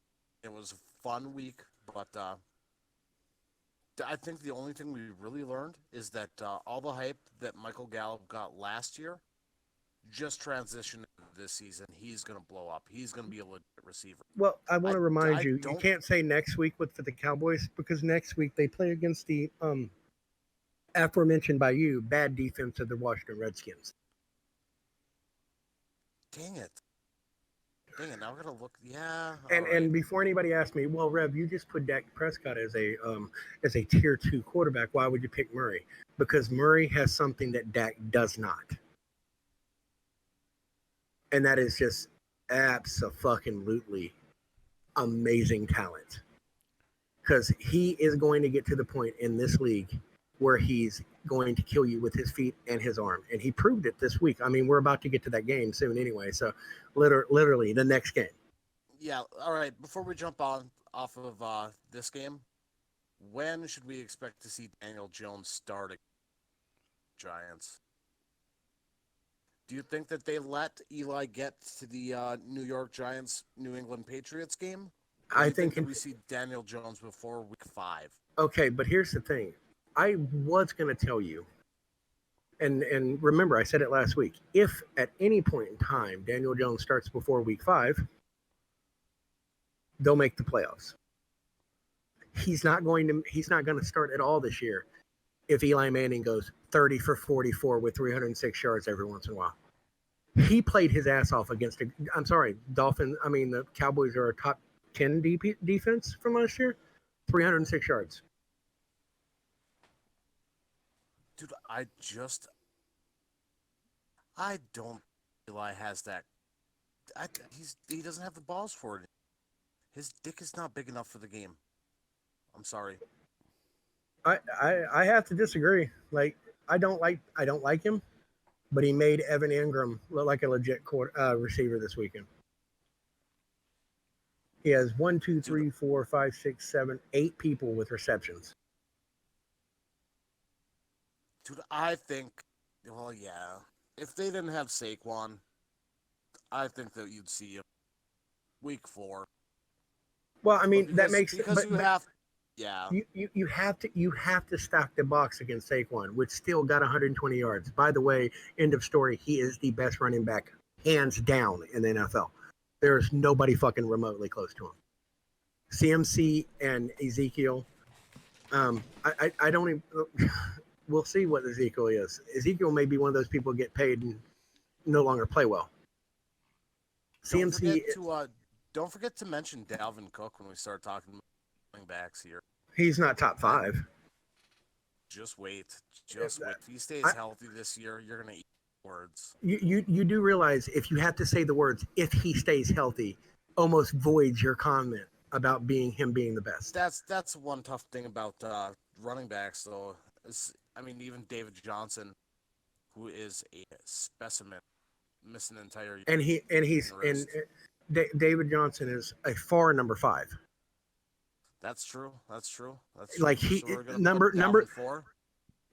It was a fun week, but I think the only thing we really learned is that all the hype that Michael Gallup got last year just transitioned this season. He's going to blow up. He's going to be a legit receiver. Well, I want to remind you can't say next week for the Cowboys because next week they play against the aforementioned by you bad defense of the Washington Redskins. Dang it. Now we're gonna look. Yeah. And before anybody asks me, well, Rev, you just put Dak Prescott as a tier 2 quarterback. Why would you pick Murray? Because Murray has something that Dak does not, and that is just abso-fucking-lutely amazing talent. Because he is going to get to the point in this league where he's going to kill you with his feet and his arm. And he proved it this week. I mean, we're about to get to that game soon anyway. So literally the next game. Yeah. All right. Before we jump on off of this game, when should we expect to see Daniel Jones starting Giants? Do you think that they let Eli get to the New York Giants New England Patriots game, or do I you think think. that we see Daniel Jones before Week 5? Okay, but here's the thing. I was going to tell you, and remember, I said it last week. If at any point in time Daniel Jones starts before Week 5, they'll make the playoffs. He's not going to. He's not going to start at all this year. If Eli Manning goes 30 for 44 with 306 yards every once in a while, he played his ass off against. I'm sorry, Dolphins. I mean, the Cowboys are a top 10 defense from last year. 306 yards. Dude, I don't. Eli has that. He doesn't have the balls for it. His dick is not big enough for the game. I'm sorry. I have to disagree. Like I don't like him, but he made Evan Ingram look like a legit receiver this weekend. He has 1, 2, 3, 4, 5, 6, 7, 8 people with receptions. Dude, I think. Well, yeah. If they didn't have Saquon, I think that you'd see him Week 4. Well, I mean because, that makes because you have. Yeah. you have to stack the box against Saquon, which still got 120 yards. By the way, end of story. He is the best running back, hands down, in the NFL. There's nobody fucking remotely close to him. CMC and Ezekiel. I don't even. We'll see what Ezekiel is. Ezekiel may be one of those people who get paid and no longer play well. CMC. Don't forget to mention Dalvin Cook when we start talking about running backs here. He's not top 5. Just wait. Just wait. If he stays healthy this year, you're gonna eat words. You do realize if you have to say the words "if he stays healthy," almost voids your comment about him being the best. That's one tough thing about running backs, though. Even David Johnson, who is a specimen, missed an entire year. David Johnson is a far number 5. That's true. That's true. Like so he we're number 4.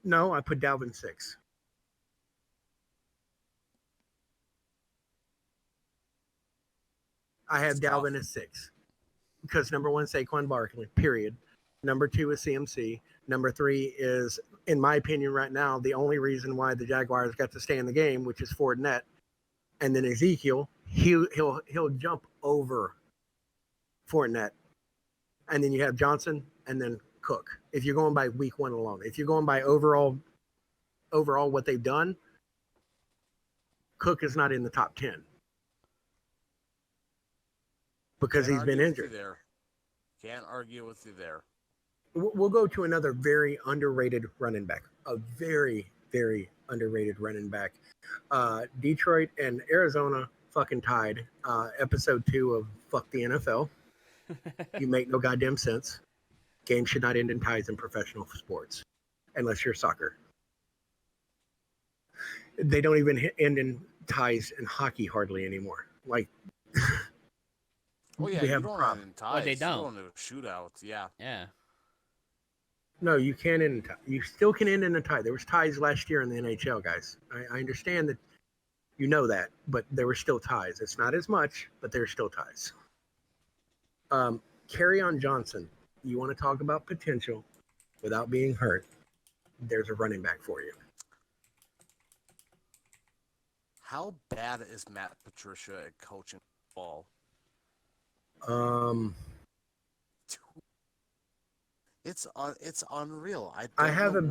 No, I put Dalvin 6. I have Dalvin as 6 because number 1 Saquon Barkley. Period. Number 2 is CMC. Number 3 is, in my opinion, right now, the only reason why the Jaguars got to stay in the game, which is Fournette, and then Ezekiel. He'll jump over Fournette, and then you have Johnson, and then Cook. If you're going by week 1 alone, if you're going by overall what they've done, Cook is not in the top 10 because he's been injured. Can't argue with you there. We'll go to another very underrated running back. A very, very underrated running back. Detroit and Arizona fucking tied. Episode 2 of Fuck the NFL. You make no goddamn sense. Games should not end in ties in professional sports, unless you're soccer. They don't even end in ties in hockey hardly anymore. Like, well, yeah, we you have don't problems. end in ties. Well, they don't. You go into a shootout. Yeah. Yeah. No, you can't end in tie. You still can end in a tie. There was ties last year in the NHL, guys. I understand that you know that, but there were still ties. It's not as much, but there's still ties. Kerryon Johnson, you want to talk about potential without being hurt, there's a running back for you. How bad is Matt Patricia at coaching ball? It's unreal. I have a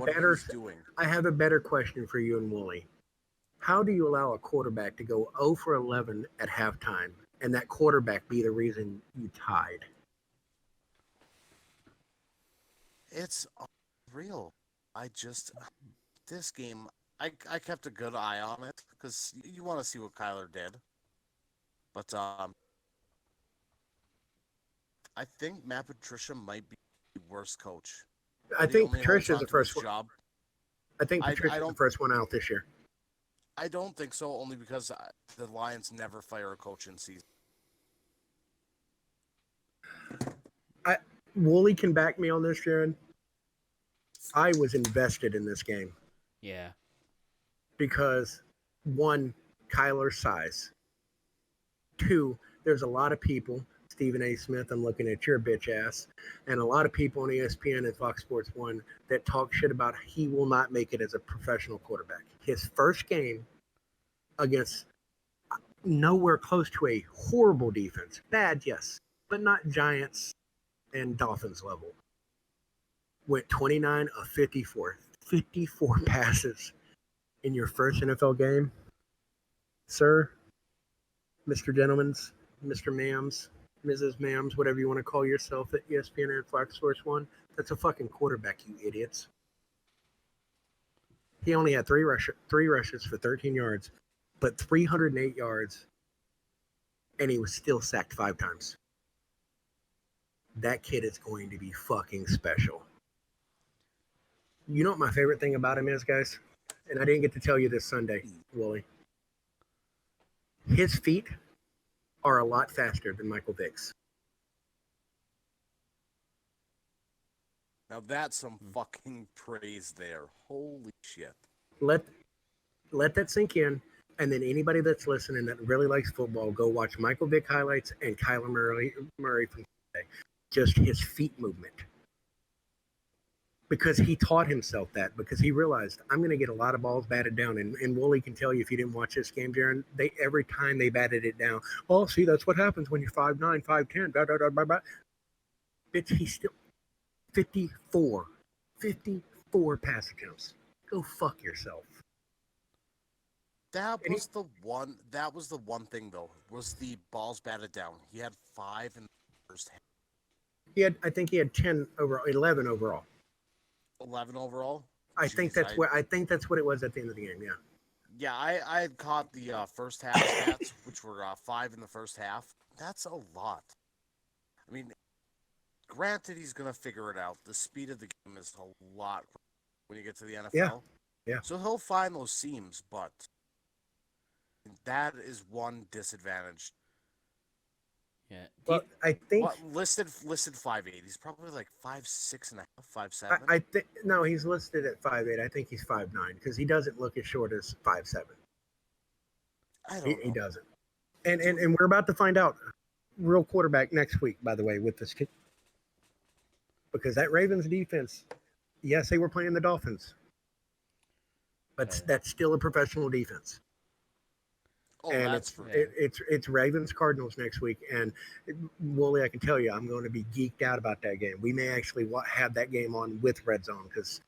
better question for you and Wooly. How do you allow a quarterback to go 0 for 11 at halftime and that quarterback be the reason you tied? It's unreal. This game, I kept a good eye on it because you want to see what Kyler did. But I think Matt Patricia might be the worst coach. I think Patricia's the first one. Job. I think Patricia's the first one out this year. I don't think so, only because the Lions never fire a coach in season. Wooly can back me on this, Jaron. I was invested in this game Yeah. because, one, Kyler's size. Two, there's a lot of people, Stephen A. Smith, I'm looking at your bitch ass, and a lot of people on ESPN and Fox Sports 1 that talk shit about he will not make it as a professional quarterback. His first game against nowhere close to a horrible defense. Bad, yes, but not Giants and Dolphins level. Went 29 of 54. 54 passes in your first NFL game. Sir, Mr. Gentlemen's, Mr. Mams, Mrs. Mams, whatever you want to call yourself at ESPN and Fox Sports 1, that's a fucking quarterback, you idiots. He only had three rushes for 13 yards, but 308 yards, and he was still sacked 5 times. That kid is going to be fucking special. You know what my favorite thing about him is, guys? And I didn't get to tell you this Sunday, Wooly. His feet are a lot faster than Michael Vick's. Now that's some fucking praise there. Holy shit. Let that sink in, and then anybody that's listening that really likes football, go watch Michael Vick highlights and Kyler Murray from Sunday. Just his feet movement. Because he taught himself that, because he realized I'm going to get a lot of balls batted down. And Wooly can tell you if you didn't watch this game, Jaron, every time they batted it down, oh, see, that's what happens when you're 5'9", 5'10", blah, blah, blah, blah, blah. Bitch, he's still 54 pass attempts. Go fuck yourself. That was the one thing though, was the balls batted down. He had 5 in the first half. I think he had 11 overall. 11 overall. I think that's what it was at the end of the game. Yeah. Yeah, I had caught the first half stats, which were 5 in the first half. That's a lot. I mean, granted, he's gonna figure it out. The speed of the game is a lot when you get to the NFL. Yeah. So he'll find those seams, but that is one disadvantage. Yeah. Well, I think listed 5'8". He's probably like 5'6 and a half, 5'7". I think no, he's listed at 5'8". I think he's 5'9" because he doesn't look as short as 5'7". I don't know. He doesn't. And we're about to find out real quarterback next week, by the way, with this kid. Because that Ravens defense, yes, they were playing the Dolphins, but that's still a professional defense. Oh, And that's it's Ravens Cardinals next week, and Wooly, I can tell you, I'm going to be geeked out about that game. We may actually have that game on with Red Zone because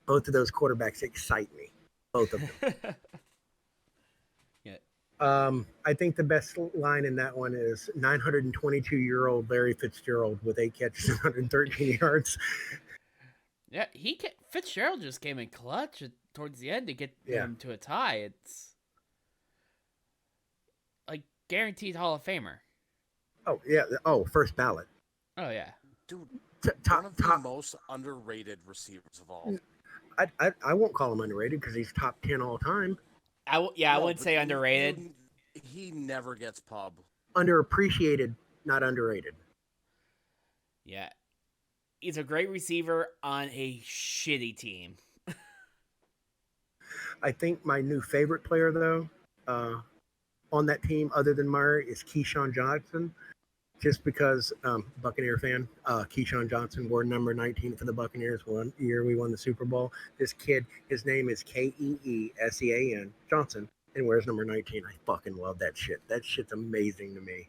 both of those quarterbacks excite me, both of them. Yeah. I think the best line in that one is 922-year-old Larry Fitzgerald with 8 catches and 113 yards. Yeah, Fitzgerald just came in clutch towards the end to get them to a tie. It's like guaranteed Hall of Famer. Oh yeah. Oh, first ballot. Oh yeah, dude. One of the most underrated receivers of all. I won't call him underrated because he's top 10 all time. I wouldn't say underrated. He never gets pub. Underappreciated, not underrated. Yeah, he's a great receiver on a shitty team. I think my new favorite player though, on that team other than Murray is Keyshawn Johnson, just because Buccaneer fan. Keyshawn Johnson wore number 19 for the Buccaneers. One year we won the Super Bowl. This kid, his name is Keesean Johnson, and wears number 19. I fucking love that shit. That shit's amazing to me.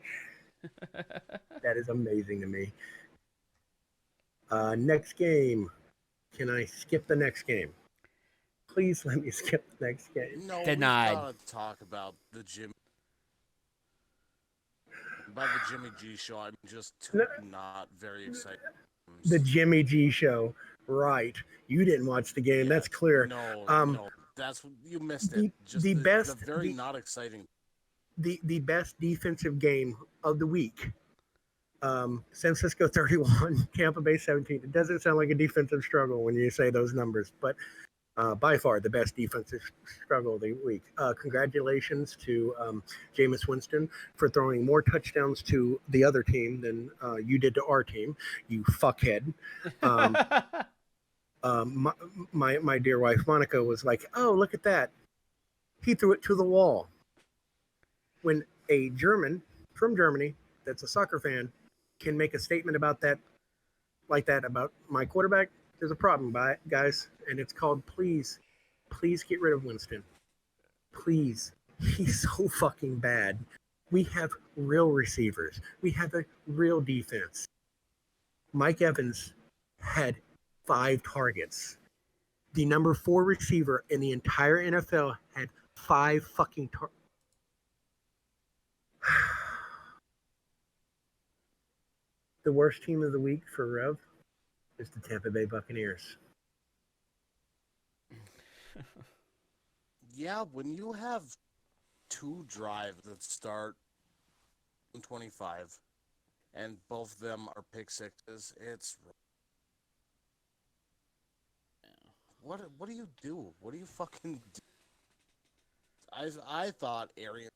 That is amazing to me. Next game. Can I skip the next game? Please let me skip the next game. No, Denied. we gotta talk about the Jimmy. By the Jimmy G show, I'm just not very excited. The Jimmy G show, right? You didn't watch the game. That's clear. No, that's you missed it. The best, not exciting. The best defensive game of the week. San Francisco 31, Tampa Bay 17. It doesn't sound like a defensive struggle when you say those numbers, but by far the best defensive struggle of the week. Congratulations to Jameis Winston for throwing more touchdowns to the other team than you did to our team, you fuckhead. Um, my dear wife Monica was like, "Oh, look at that! He threw it to the wall." When a German from Germany that's a soccer fan can make a statement about that, like that, about my quarterback, there's a problem, guys, and it's called please get rid of Winston. Please. He's so fucking bad. We have real receivers. We have a real defense. Mike Evans had 5 targets. The number 4 receiver in the entire NFL had 5 fucking targets. The worst team of the week for Rev is the Tampa Bay Buccaneers. Yeah, when you have 2 drives that start 25 and both of them are pick sixes, it's what do you do? What do you fucking do? I thought Arian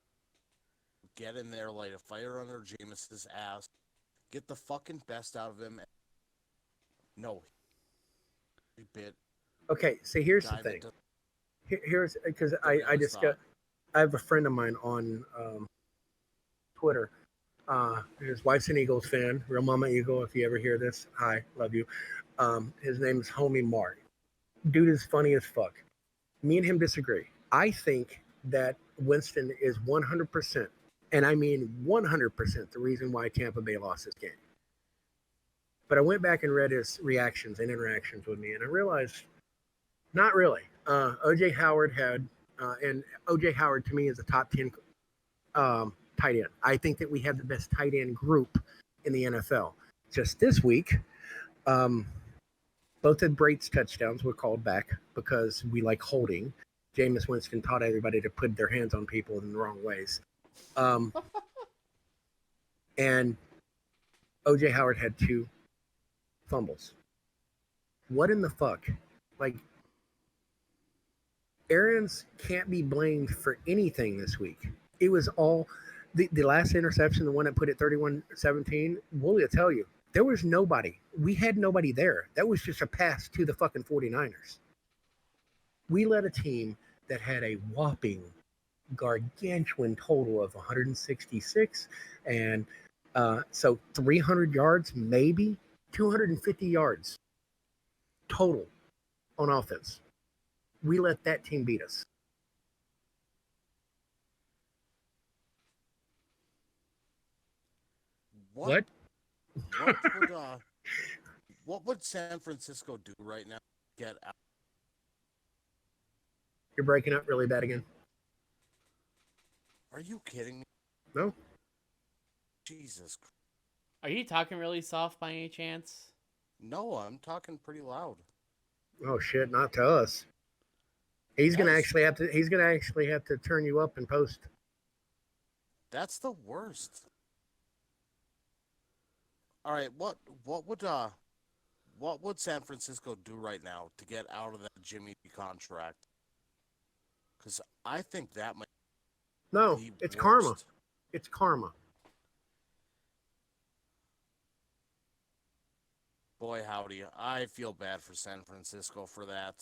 would get in there, light a fire under Jameis's ass, get the fucking best out of him. No, he bit. Okay, so here's the thing. Here's because I discuss. I have a friend of mine on Twitter. His wife's an Eagles fan, real Mama Eagle. If you ever hear this, hi, love you. His name is Homie Mark. Dude is funny as fuck. Me and him disagree. I think that Winston is 100%, and I mean 100%, the reason why Tampa Bay lost this game. But I went back and read his reactions and interactions with me, and I realized not really. OJ Howard had, and OJ Howard to me is a top 10 tight end. I think that we have the best tight end group in the NFL. Just this week, both of Brate's touchdowns were called back because we like holding. Jameis Winston taught everybody to put their hands on people in the wrong ways. And OJ Howard had 2 fumbles. What in the fuck? Like, Arians can't be blamed for anything this week. It was all the last interception, the one that put it 31-17. Will tell you, there was nobody. We had nobody there. That was just a pass to the fucking 49ers. We led a team that had a whopping gargantuan total of 166, and so 300 yards, maybe 250 yards total on offense. We let that team beat us. What? What would San Francisco do right now to get out? You're breaking up really bad again. Are you kidding me? No. Jesus. Are you talking really soft by any chance? No, I'm talking pretty loud. Oh shit, not to us. He's gonna actually have to turn you up in post. That's the worst. All right, what would San Francisco do right now to get out of that Jimmy contract? Because I think that might. No, it's karma. It's karma. Boy, howdy. I feel bad for San Francisco for that.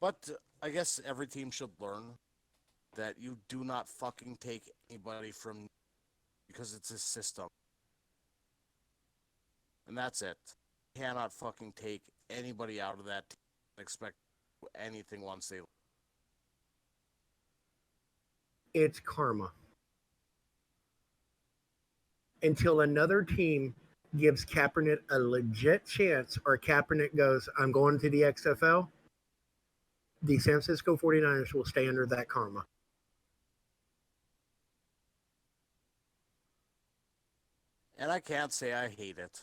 But I guess every team should learn that you do not fucking take anybody from because it's a system. And that's it. You cannot fucking take anybody out of that team and expect anything once they. It's karma. Until another team gives Kaepernick a legit chance, or Kaepernick goes, I'm going to the XFL, the San Francisco 49ers will stay under that karma. And I can't say I hate it.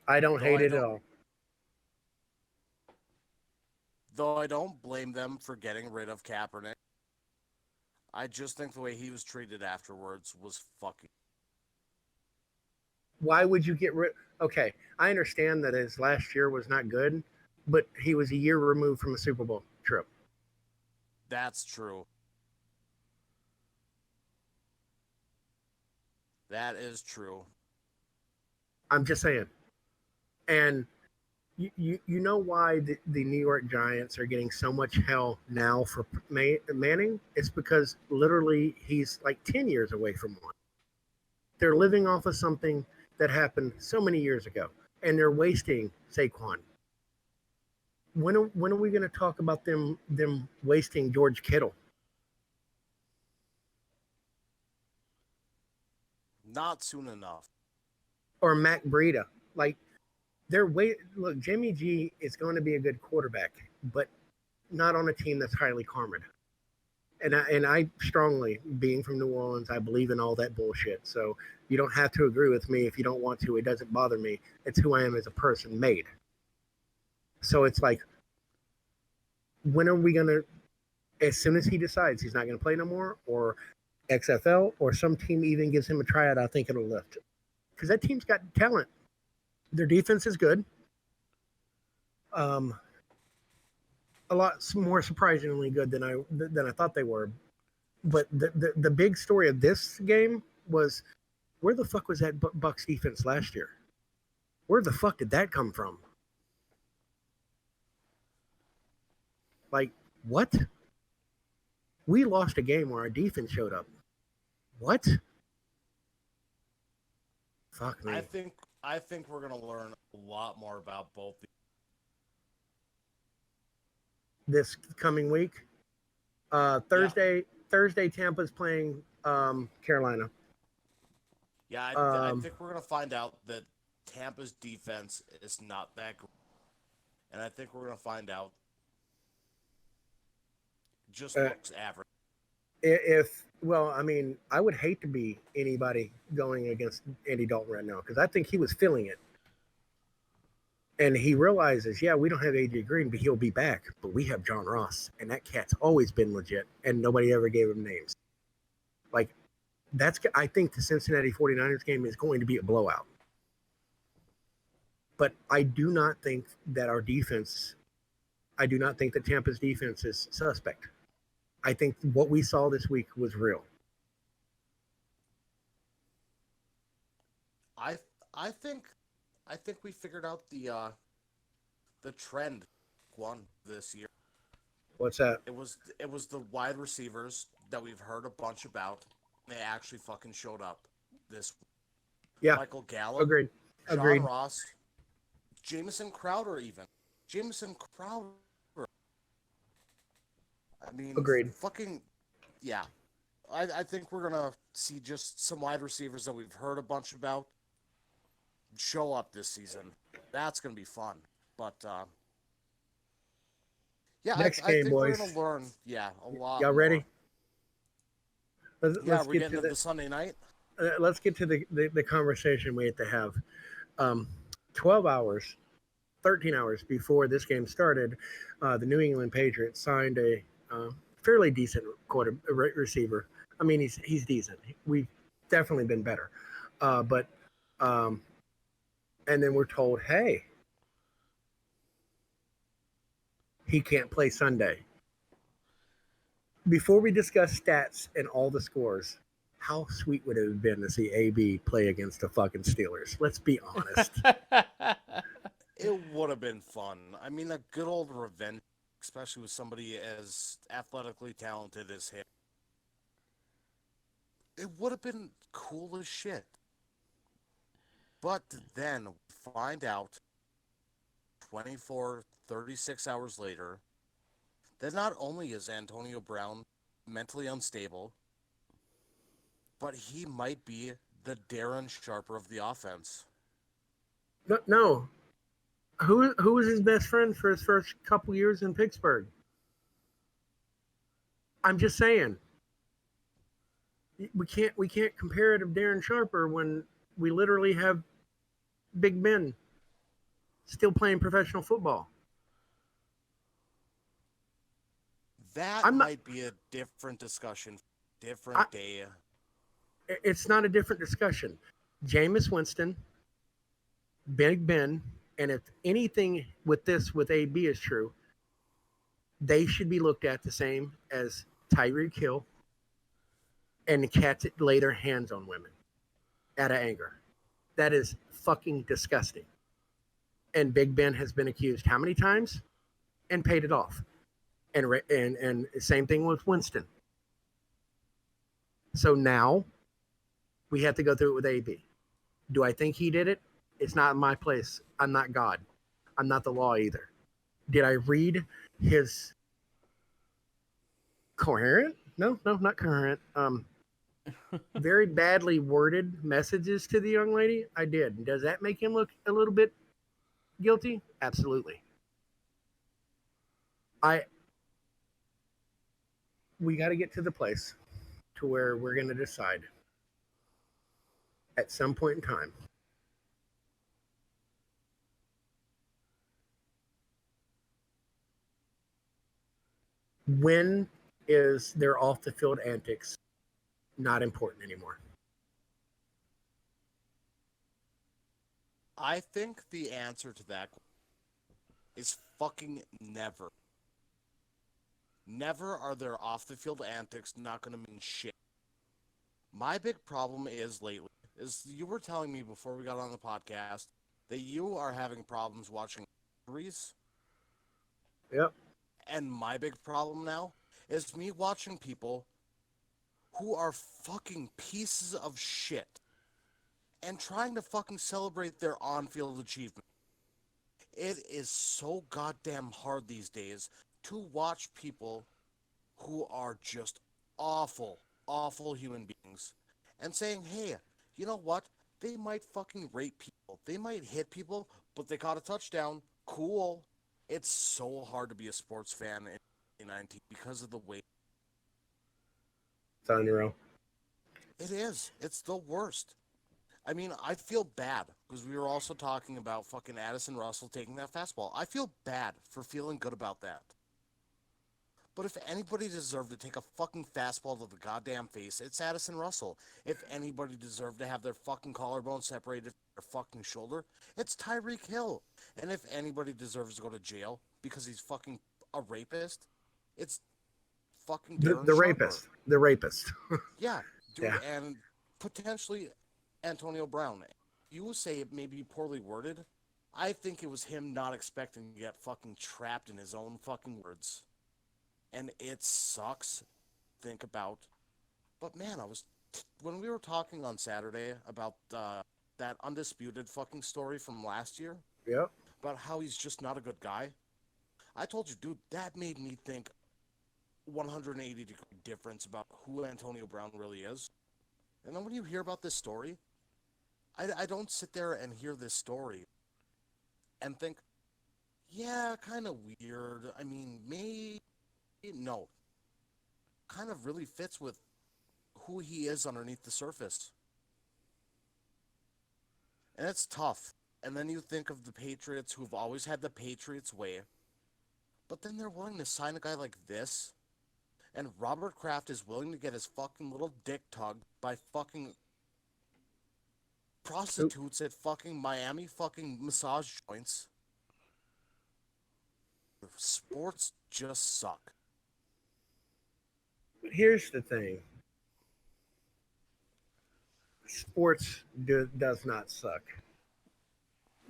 I don't hate it at all. Though I don't blame them for getting rid of Kaepernick. I just think the way he was treated afterwards was fucking. Why would you get rid? Okay, I understand that his last year was not good, but he was a year removed from a Super Bowl trip. That's true. That is true. I'm just saying. And you know why the New York Giants are getting so much hell now for Manning? It's because literally he's like 10 years away from one. They're living off of something that happened so many years ago, and they're wasting Saquon. When are we going to talk about them wasting George Kittle? Not soon enough. Or Mac Breida? Like look, Jimmy G is going to be a good quarterback, but not on a team that's highly karma. And I strongly, being from New Orleans, I believe in all that bullshit. So you don't have to agree with me if you don't want to. It doesn't bother me. It's who I am as a person made. So it's like, when are we going to, as soon as he decides he's not going to play no more, or XFL, or some team even gives him a tryout, I think it'll lift. Because that team's got talent. Their defense is good. A lot more surprisingly good than I thought they were. But the big story of this game was, where the fuck was that Bucs defense last year? Where the fuck did that come from? Like, what? We lost a game where our defense showed up. What? Fuck me. I think we're gonna learn a lot more about both. This coming week, Thursday Tampa's playing Carolina. Yeah, I think we're gonna find out that Tampa's defense is not that great, and I think we're gonna find out just looks average. I would hate to be anybody going against Andy Dalton right now, because I think he was feeling it. And he realizes, yeah, we don't have AJ Green, but he'll be back. But we have John Ross, and that cat's always been legit, and nobody ever gave him names. Like, I think the Cincinnati 49ers game is going to be a blowout. But I do not think that Tampa's defense is suspect. I think what we saw this week was real. I think we figured out the trend one this year. What's that? It was the wide receivers that we've heard a bunch about. They actually fucking showed up this week. Yeah. Michael Gallup. Agreed. John Ross. Jamison Crowder even. Jamison Crowder. I mean, agreed. Fucking, yeah. I think we're gonna see just some wide receivers that we've heard a bunch about show up this season. That's gonna be fun. But yeah, Next I game, think boys. we're gonna learn. Yeah, a lot. Y'all ready? Let's get we're getting to to the Sunday night. Let's get to the conversation we had to have. 12 hours, 13 hours before this game started, the New England Patriots signed a fairly decent receiver. I mean, he's decent. We've definitely been better. And then we're told, hey, he can't play Sunday. Before we discuss stats and all the scores, how sweet would it have been to see AB play against the fucking Steelers? Let's be honest. It would have been fun. I mean, a good old revenge, especially with somebody as athletically talented as him. It would have been cool as shit. But then find out 36 hours later that not only is Antonio Brown mentally unstable, but he might be the Darren Sharper of the offense. No. Who was his best friend for his first couple years in Pittsburgh? I'm just saying. We can't compare it to Darren Sharper when we literally have Big Ben still playing professional football. That might be a different discussion, different day. It's not a different discussion. Jameis Winston Big Ben, and if anything with AB is true, they should be looked at the same as Tyreek Hill and the cats that lay their hands on women out of anger. That is fucking disgusting. And Big Ben has been accused how many times and paid it off. And same thing with Winston. So now we have to go through it with AB. Do I think he did it? It's not my place. I'm not God. I'm not the law either. Did I read his coherent? No, not coherent. Very badly worded messages to the young lady? I did. Does that make him look a little bit guilty? Absolutely. We got to get to the place to where we're going to decide at some point in time when is their off the field antics not important anymore. I think the answer to that is fucking never. Never are their off the field antics not going to mean shit. My big problem is lately is you were telling me before we got on the podcast that you are having problems watching series. Yep. And my big problem now is me watching people who are fucking pieces of shit and trying to fucking celebrate their on-field achievement. It is so goddamn hard these days to watch people who are just awful, awful human beings and saying, hey, you know what? They might fucking rape people. They might hit people, but they caught a touchdown. Cool. It's so hard to be a sports fan in 2019 because of the way. It's on your own. It is. It's the worst. I mean, I feel bad because we were also talking about fucking Addison Russell taking that fastball. I feel bad for feeling good about that. But if anybody deserved to take a fucking fastball to the goddamn face, it's Addison Russell. If anybody deserved to have their fucking collarbone separated from their fucking shoulder, it's Tyreek Hill. And if anybody deserves to go to jail because he's fucking a rapist, it's fucking Darren the Sharper. rapist. The rapist. Yeah, dude, Yeah. and potentially Antonio Brown. You say it may be poorly worded. I think it was him not expecting to get fucking trapped in his own fucking words. And it sucks to think about. But man, when we were talking on Saturday about that undisputed fucking story from last year, Yep. about how he's just not a good guy, I told you, dude, that made me think 180-degree difference about who Antonio Brown really is. And then when you hear about this story, I don't sit there and hear this story and think, yeah, kind of weird. I mean, maybe, no. Kind of really fits with who he is underneath the surface. And it's tough. And then you think of the Patriots who've always had the Patriots way. But then they're willing to sign a guy like this. And Robert Kraft is willing to get his fucking little dick tugged by fucking prostitutes at fucking Miami fucking massage joints. Sports just suck. Here's the thing. Sports does not suck.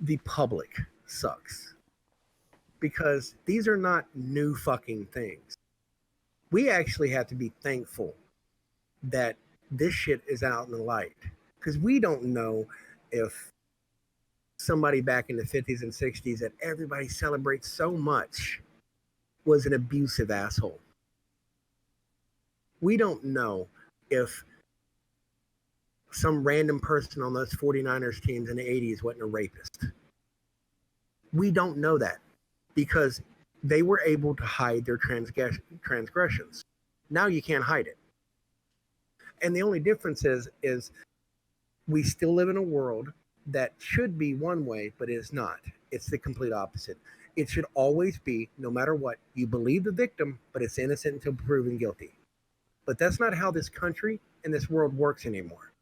The public sucks. Because these are not new fucking things. We actually have to be thankful that this shit is out in the light. Because we don't know if somebody back in the 50s and 60s that everybody celebrates so much was an abusive asshole. We don't know if some random person on those 49ers teams in the 80s wasn't a rapist. We don't know that because they were able to hide their transgressions. Now you can't hide it. And the only difference is we still live in a world that should be one way, but is not. It's the complete opposite. It should always be, no matter what, you believe the victim, but it's innocent until proven guilty. But that's not how this country and this world works anymore.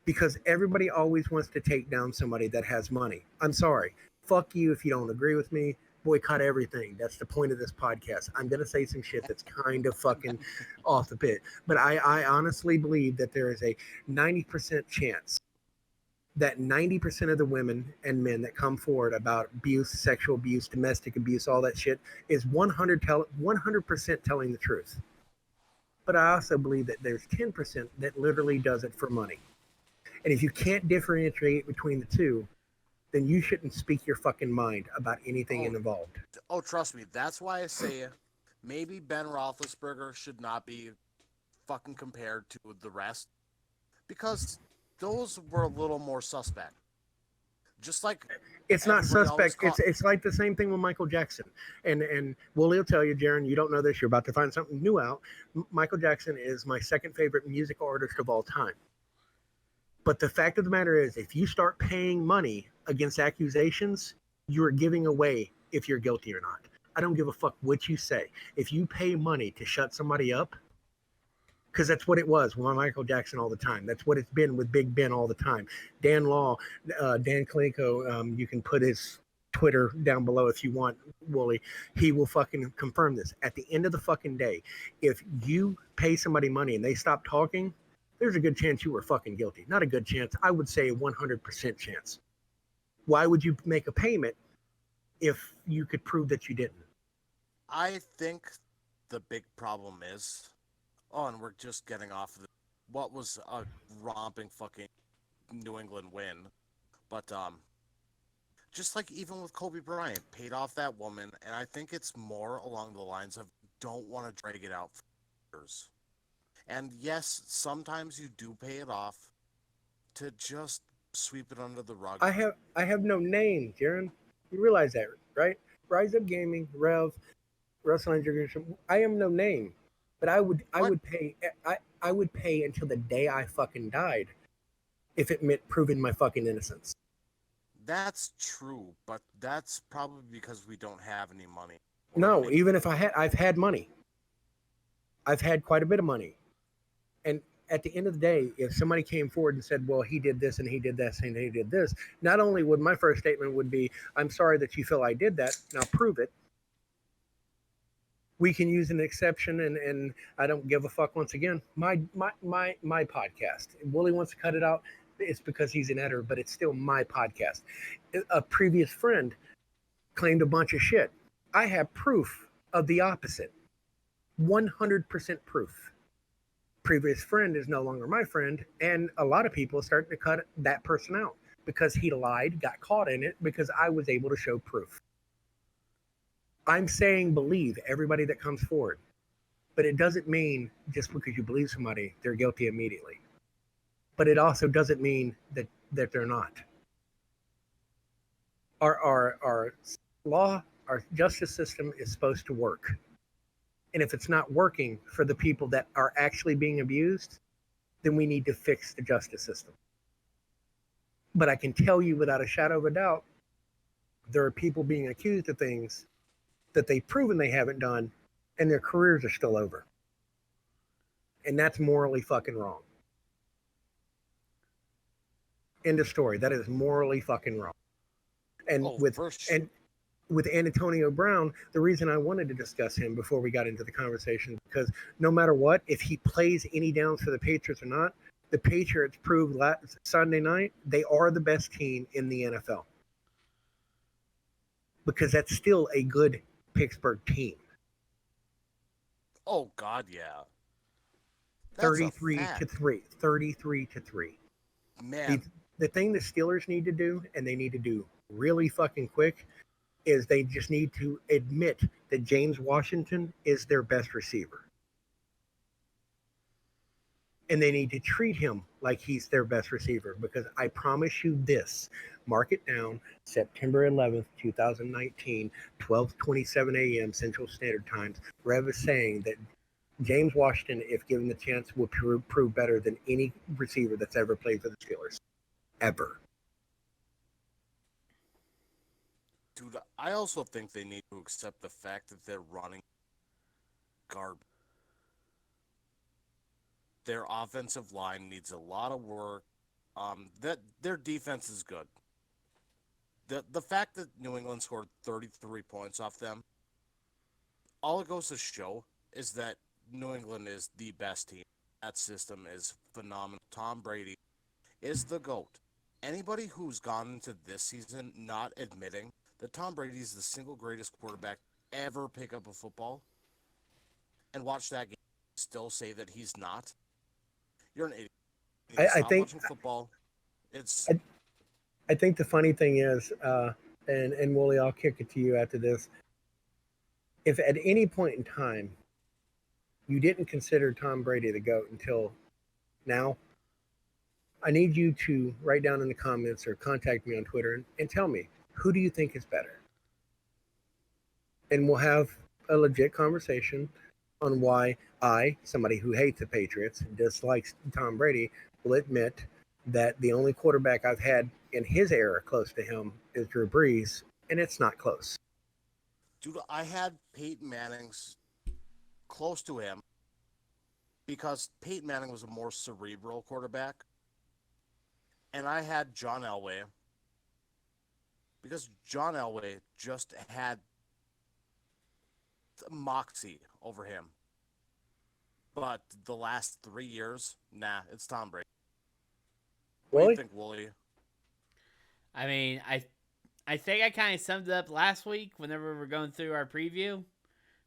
because everybody always wants to take down somebody that has money. I'm sorry. Fuck you if you don't agree with me. Boycott everything. That's the point of this podcast. I'm going to say some shit that's kind of fucking off the pit. But I honestly believe that there is a 90% chance that 90% of the women and men that come forward about abuse, sexual abuse, domestic abuse, all that shit is 100% telling the truth. But I also believe that there's 10% that literally does it for money. And if you can't differentiate between the two, then you shouldn't speak your fucking mind about anything involved. Oh, trust me. That's why I say maybe Ben Roethlisberger should not be fucking compared to the rest, because those were a little more suspect. Just like It's not everybody always suspect. It's like the same thing with Michael Jackson. And Wooly will tell you, Jaron, you don't know this. You're about to find something new out. Michael Jackson is my second favorite music artist of all time. But the fact of the matter is, if you start paying money against accusations, you are giving away if you're guilty or not. I don't give a fuck what you say. If you pay money to shut somebody up, because that's what it was with Michael Jackson all the time. That's what it's been with Big Ben all the time. Dan Law, Dan Kalinko, you can put his Twitter down below if you want, Wooly. He will fucking confirm this. At the end of the fucking day, if you pay somebody money and they stop talking, there's a good chance you were fucking guilty. Not a good chance. I would say a 100% chance. Why would you make a payment if you could prove that you didn't? I think the big problem is, and we're just getting off of what was a romping fucking New England win, but just like even with Kobe Bryant, paid off that woman, and I think it's more along the lines of don't want to drag it out for years. And yes, sometimes you do pay it off to just sweep it under the rug. I have no name, Jaron. You realize that, right? Rise Up Gaming, Rev, Wrestling Integration. I am no name, but I would pay until the day I fucking died if it meant proving my fucking innocence. That's true, but that's probably because we don't have any money. No, even if I've had money. I've had quite a bit of money. And at the end of the day, if somebody came forward and said, well, he did this and he did this and he did this, not only would my first statement would be, I'm sorry that you feel I did that, now prove it. We can use an exception, and I don't give a fuck. Once again, my podcast. If Willie wants to cut it out, it's because he's an editor, but it's still my podcast. A previous friend claimed a bunch of shit. I have proof of the opposite. 100% proof. Previous friend is no longer my friend, and a lot of people are starting to cut that person out because he lied, got caught in it, because I was able to show proof. I'm saying believe everybody that comes forward, but it doesn't mean just because you believe somebody, they're guilty immediately. But it also doesn't mean that they're not. Our law, our justice system is supposed to work. And if it's not working for the people that are actually being abused, then we need to fix the justice system. But I can tell you without a shadow of a doubt, there are people being accused of things that they've proven they haven't done, and their careers are still over. And that's morally fucking wrong. End of story. That is morally fucking wrong. And with Antonio Brown, the reason I wanted to discuss him before we got into the conversation, because no matter what, if he plays any downs for the Patriots or not, the Patriots proved last Sunday night they are the best team in the NFL. Because that's still a good Pittsburgh team. Oh God, yeah. 33-3. 33-3. Man, the thing the Steelers need to do, and they need to do really fucking quick, is they just need to admit that James Washington is their best receiver. And they need to treat him like he's their best receiver, because I promise you this, mark it down, September 11th, 2019, 12:27 a.m. Central Standard Times, Rev is saying that James Washington, if given the chance, will prove better than any receiver that's ever played for the Steelers. Ever. dude, I also think they need to accept the fact that they're running garbage. Their offensive line needs a lot of work. That their defense is good. The fact that New England scored 33 points off them, all it goes to show is that New England is the best team. That system is phenomenal. Tom Brady is the GOAT. Anybody who's gone into this season not admitting that Tom Brady is the single greatest quarterback ever pick up a football and watch that game still say that he's not, you're an idiot. You need to I stop think watching football. It's I think the funny thing is, and Wooly, I'll kick it to you after this. If at any point in time you didn't consider Tom Brady the GOAT until now, I need you to write down in the comments or contact me on Twitter and tell me, who do you think is better? And we'll have a legit conversation on why I, somebody who hates the Patriots, dislikes Tom Brady, will admit that the only quarterback I've had in his era close to him is Drew Brees, and it's not close. dude. I had Peyton Manning's close to him because Peyton Manning was a more cerebral quarterback, and I had John Elway because John Elway just had moxie over him. But the last 3 years, nah, it's Tom Brady. What do Wooly? you think, Wooly? I mean, I think I kind of summed it up last week whenever we were going through our preview.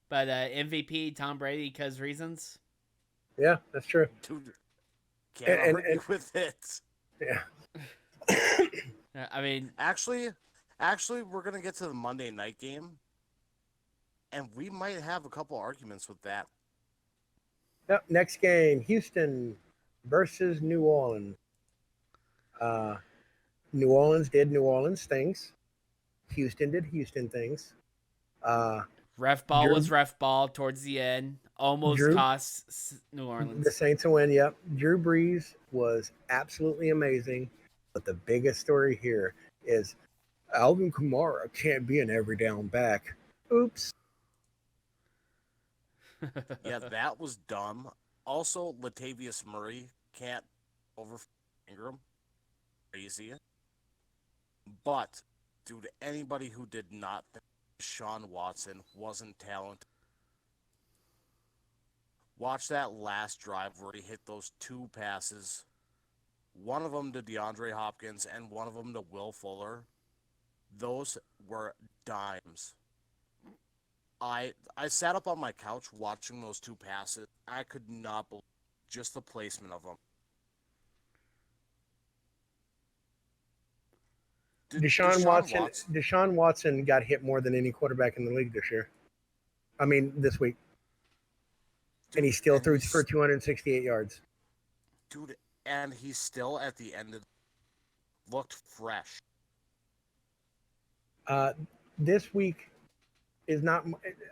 But MVP Tom Brady because reasons. Yeah, that's true. Dude, can't argue with it. Yeah. I mean, Actually, we're gonna get to the Monday night game, and we might have a couple arguments with that. Yep, next game, Houston versus New Orleans. New Orleans did New Orleans things. Houston did Houston things. ref ball Drew- was ref ball towards the end. Almost Drew- cost New Orleans. The Saints will win. Yep. Drew Brees was absolutely amazing. But the biggest story here is Alvin Kamara can't be an every down back. Oops. Yeah, that was dumb. Also, Latavius Murray can't over Ingram. Crazy. But, dude, anybody who did not think Deshaun Watson wasn't talented, watch that last drive where he hit those two passes. One of them to DeAndre Hopkins and one of them to Will Fuller. Those were dimes. I sat up on my couch watching those two passes. I could not believe just the placement of them. Deshaun Watson got hit more than any quarterback in the league this year. I mean, this week. And he still threw for 268 yards. Dude, and he's still at the end of looked fresh. This week is not.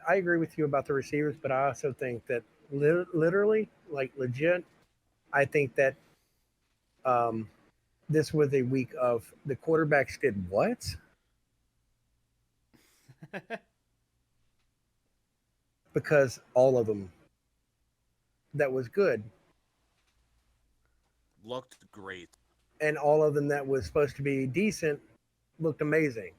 I agree with you about the receivers, but I also think that literally, like legit, I think that this was a week of the quarterbacks did what? Because all of them that was good. Looked great. And all of them that was supposed to be decent looked amazing.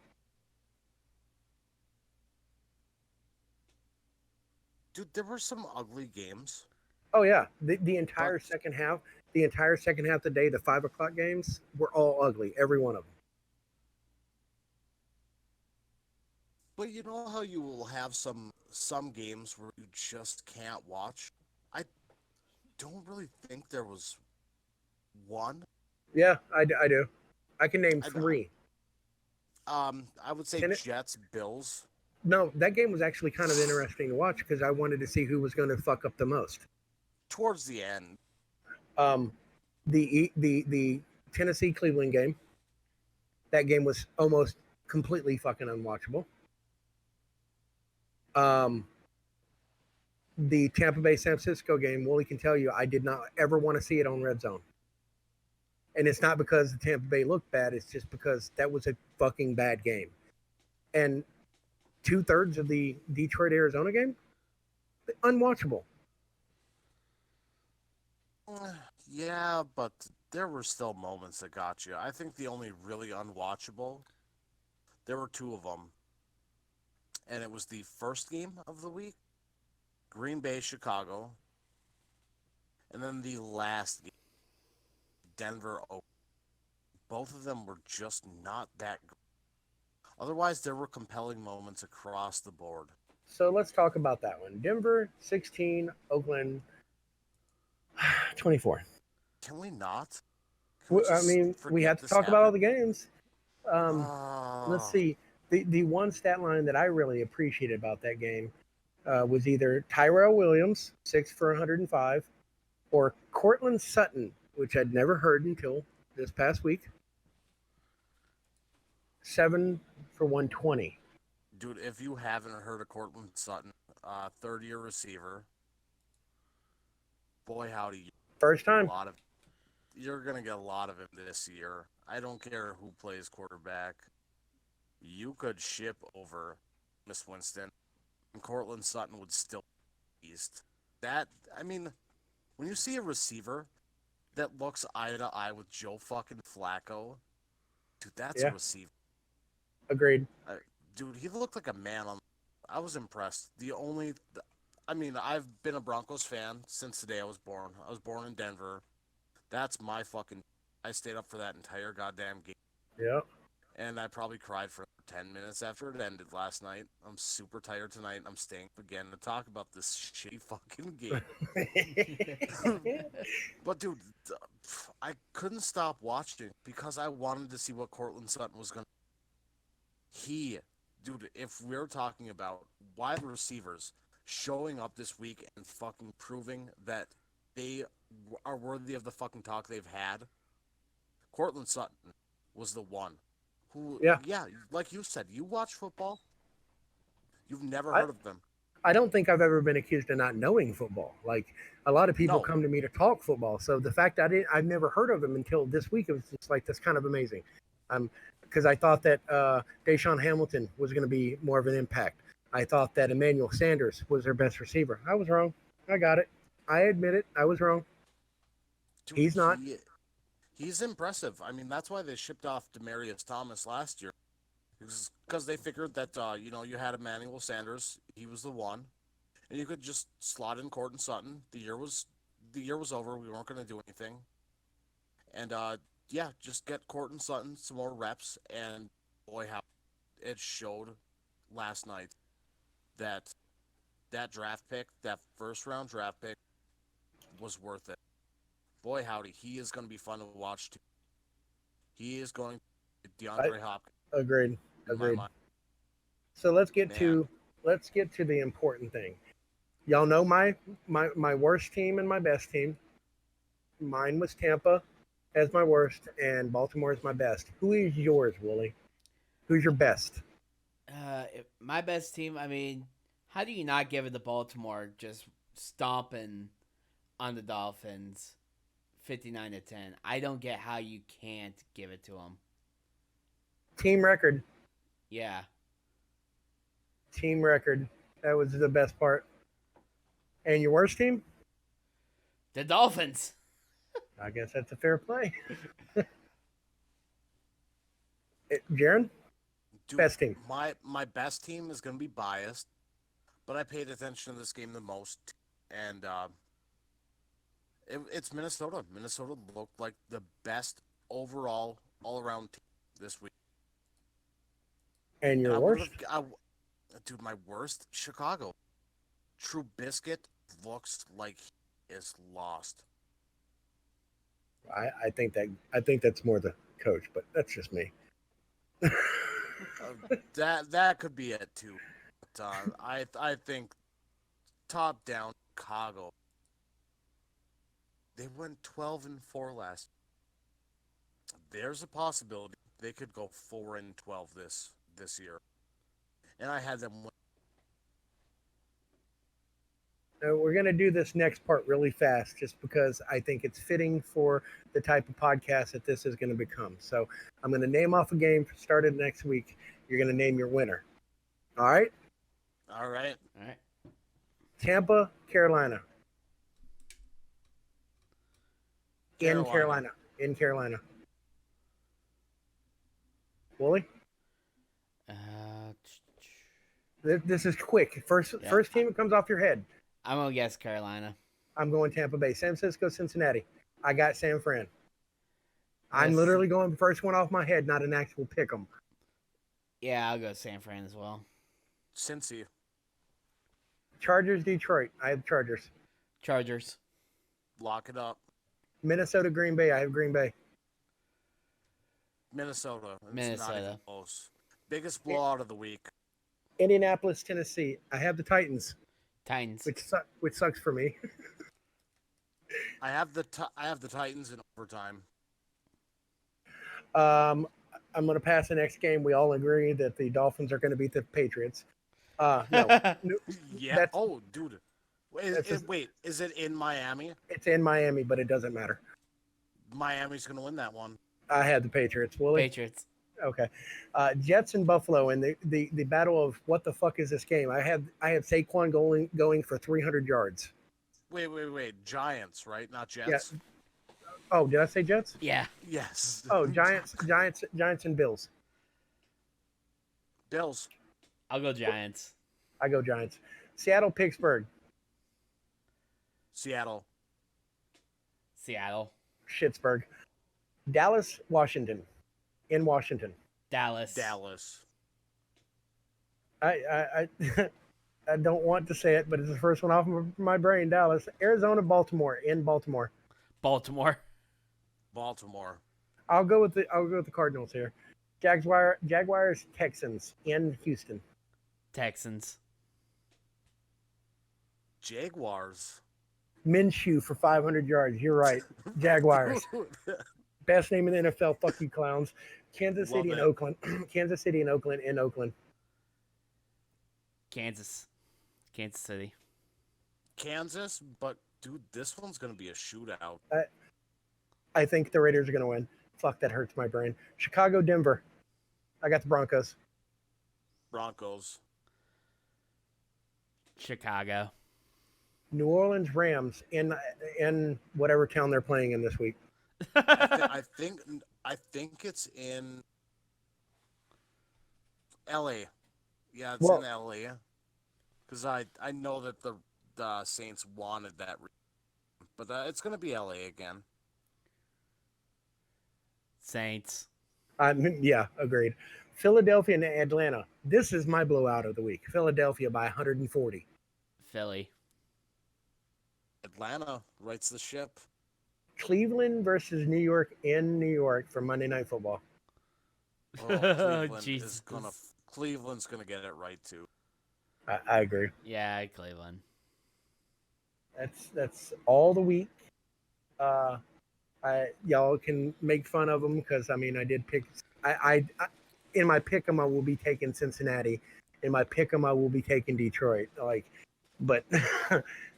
Dude, there were some ugly games. Oh yeah, the entire second half, of the day, the 5 o'clock games were all ugly, every one of them. But you know how you will have some games where you just can't watch? I don't really think there was one. Yeah, I do. I can name 3. I would say Jets, Bills. No, that game was actually kind of interesting to watch because I wanted to see who was going to fuck up the most. Towards the end. The Tennessee Cleveland game. That game was almost completely fucking unwatchable. The Tampa Bay San Francisco game, Wooly can tell you, I did not ever want to see it on Red Zone. And it's not because the Tampa Bay looked bad. It's just because that was a fucking bad game. And 2/3 of the Detroit Arizona game, unwatchable. Yeah, but there were still moments that got you. I think the only really unwatchable, there were two of them, and it was the first game of the week, Green Bay, Chicago, and then the last game, Denver, Oakland. Both of them were just not that good. Otherwise, there were compelling moments across the board. So let's talk about that one. Denver 16, Oakland 24. Can we not? Can we I just mean, we forget have to this talk about all the happened? games. Let's see. The one stat line that I really appreciated about that game was either Tyrell Williams, 6 for 105, or Cortland Sutton, which I'd never heard until this past week, 7 for 120. Dude, if you haven't heard of Cortland Sutton, third-year receiver, boy howdy, First time. you're gonna get a lot of him this year. I don't care who plays quarterback. You could ship over Miss Winston, and Cortland Sutton would still be east. That I mean, when you see a receiver that looks eye to eye with Joe fucking Flacco, dude, that's Yeah. a receiver. Agreed. Dude, he looked like a man on. I was impressed. I've been a Broncos fan since the day I was born. I was born in Denver. That's my fucking. I stayed up for that entire goddamn game, Yeah. and I probably cried for 10 minutes after it ended last night. I'm super tired tonight. I'm staying up again to talk about this shitty fucking game. But dude, I couldn't stop watching because I wanted to see what Cortland Sutton was gonna. Dude, if we're talking about wide receivers showing up this week and fucking proving that they are worthy of the fucking talk they've had, Cortland Sutton was the one who, Yeah. like you said, you watch football, you've never I- heard of them. I don't think I've ever been accused of not knowing football. Like a lot of people No. come to me to talk football. So the fact that I've never heard of him until this week, it was just like, that's kind of amazing. Because I thought that Deshaun Hamilton was going to be more of an impact. I thought that Emmanuel Sanders was their best receiver. I was wrong. I got it. I admit it. I was wrong. Dude, He's not. He's impressive. I mean, that's why they shipped off Demaryius Thomas last year. Because they figured that, you had Emmanuel Sanders. He was the one. And you could just slot in Cortland Sutton. The year was over. We weren't going to do anything. And, just get Cortland Sutton some more reps. And, boy, how it showed last night that draft pick, that first-round draft pick, was worth it. Boy, howdy, he is going to be fun to watch, too. He is going to DeAndre Hopkins. Agreed. In my mind. So let's get to the important thing. Y'all know my worst team and my best team. Mine was Tampa as my worst, and Baltimore is my best. Who is yours, Wooly? Who's your best? My best team. I mean, how do you not give it to Baltimore? Just stomping on the Dolphins, 59-10. I don't get how you can't give it to them. Team record. Yeah. Team record. That was the best part. And your worst team? The Dolphins. I guess that's a fair play. Jaron? Dude, Best team. My best team is going to be biased, but I paid attention to this game the most, and it's Minnesota. Minnesota looked like the best overall, all-around team this week. And your worst? Dude, my worst, Chicago. Trubisky looks like he is lost. I think that's more the coach, but that's just me. That could be it too. But, I think top down Chicago. They went 12-4 last. There's a possibility they could go 4-12 this year, and I had them win. We're going to do this next part really fast just because I think it's fitting for the type of podcast that this is going to become. So I'm going to name off a game started next week. You're going to name your winner. All right? All right. Tampa, Carolina. In Carolina. in Carolina. Wooly? Uh, This is quick. First team that comes off your head. I'm gonna guess Carolina. I'm going Tampa Bay. San Francisco, Cincinnati. I got San Fran. I'm Yes. literally going the first one off my head, not an actual pick 'em. Yeah, I'll go San Fran as well. Cincy. Chargers, Detroit. I have Chargers. Chargers. Lock it up. Minnesota, Green Bay. I have Green Bay. Minnesota. It's Minnesota. not even close. Biggest blowout of the week. Indianapolis, Tennessee. I have the Titans, Titans. which sucks for me. I have the Titans in overtime. I'm going to pass the next game. We all agree that the Dolphins are going to beat the Patriots. No, Yeah. That's- Oh, dude. Wait, is it in Miami? it's in Miami, but it doesn't matter. Miami's going to win that one. I had the Patriots. Willie? Patriots. Okay. Jets and Buffalo, and the battle of what the fuck is this game? I have Saquon going for 300 yards. Wait. Giants, right? Not Jets? Yeah. Oh, did I say Jets? Yeah. Yes. Oh, Giants and Bills. Bills. I'll go Giants. I go Giants. Seattle, Pittsburgh. Seattle. Seattle. Pittsburgh. Dallas, Washington. In Washington. Dallas. I I don't want to say it, but it's the first one off my brain. Dallas. Arizona, Baltimore. In Baltimore. Baltimore. I'll go with the Cardinals here. Jaguars, Texans. In Houston. Texans. Jaguars. Minshew for 500 yards. You're right. Jaguars. Best name in the NFL. Fuck you, clowns. Kansas City and Oakland. Kansas City and Oakland. In Oakland. Kansas City. Kansas, but dude, this one's going to be a shootout. I think the Raiders are going to win. Fuck, that hurts my brain. Chicago, Denver. I got the Broncos. Broncos. Chicago. New Orleans, Rams. In whatever town they're playing in this week. I think it's in LA. Yeah, it's in LA. Because I know that the Saints wanted that, but it's going to be LA again. Saints. Yeah, agreed. Philadelphia and Atlanta. This is my blowout of the week. Philadelphia by 140. Philly. Atlanta rights the ship. Cleveland versus New York in New York for Monday Night Football. Oh, Jesus. Cleveland's gonna get it right too. I agree. Yeah, Cleveland. That's all the week. Y'all can make fun of them because I did pick. I in my pick 'em I will be taking Cincinnati. In my pick 'em I will be taking Detroit. But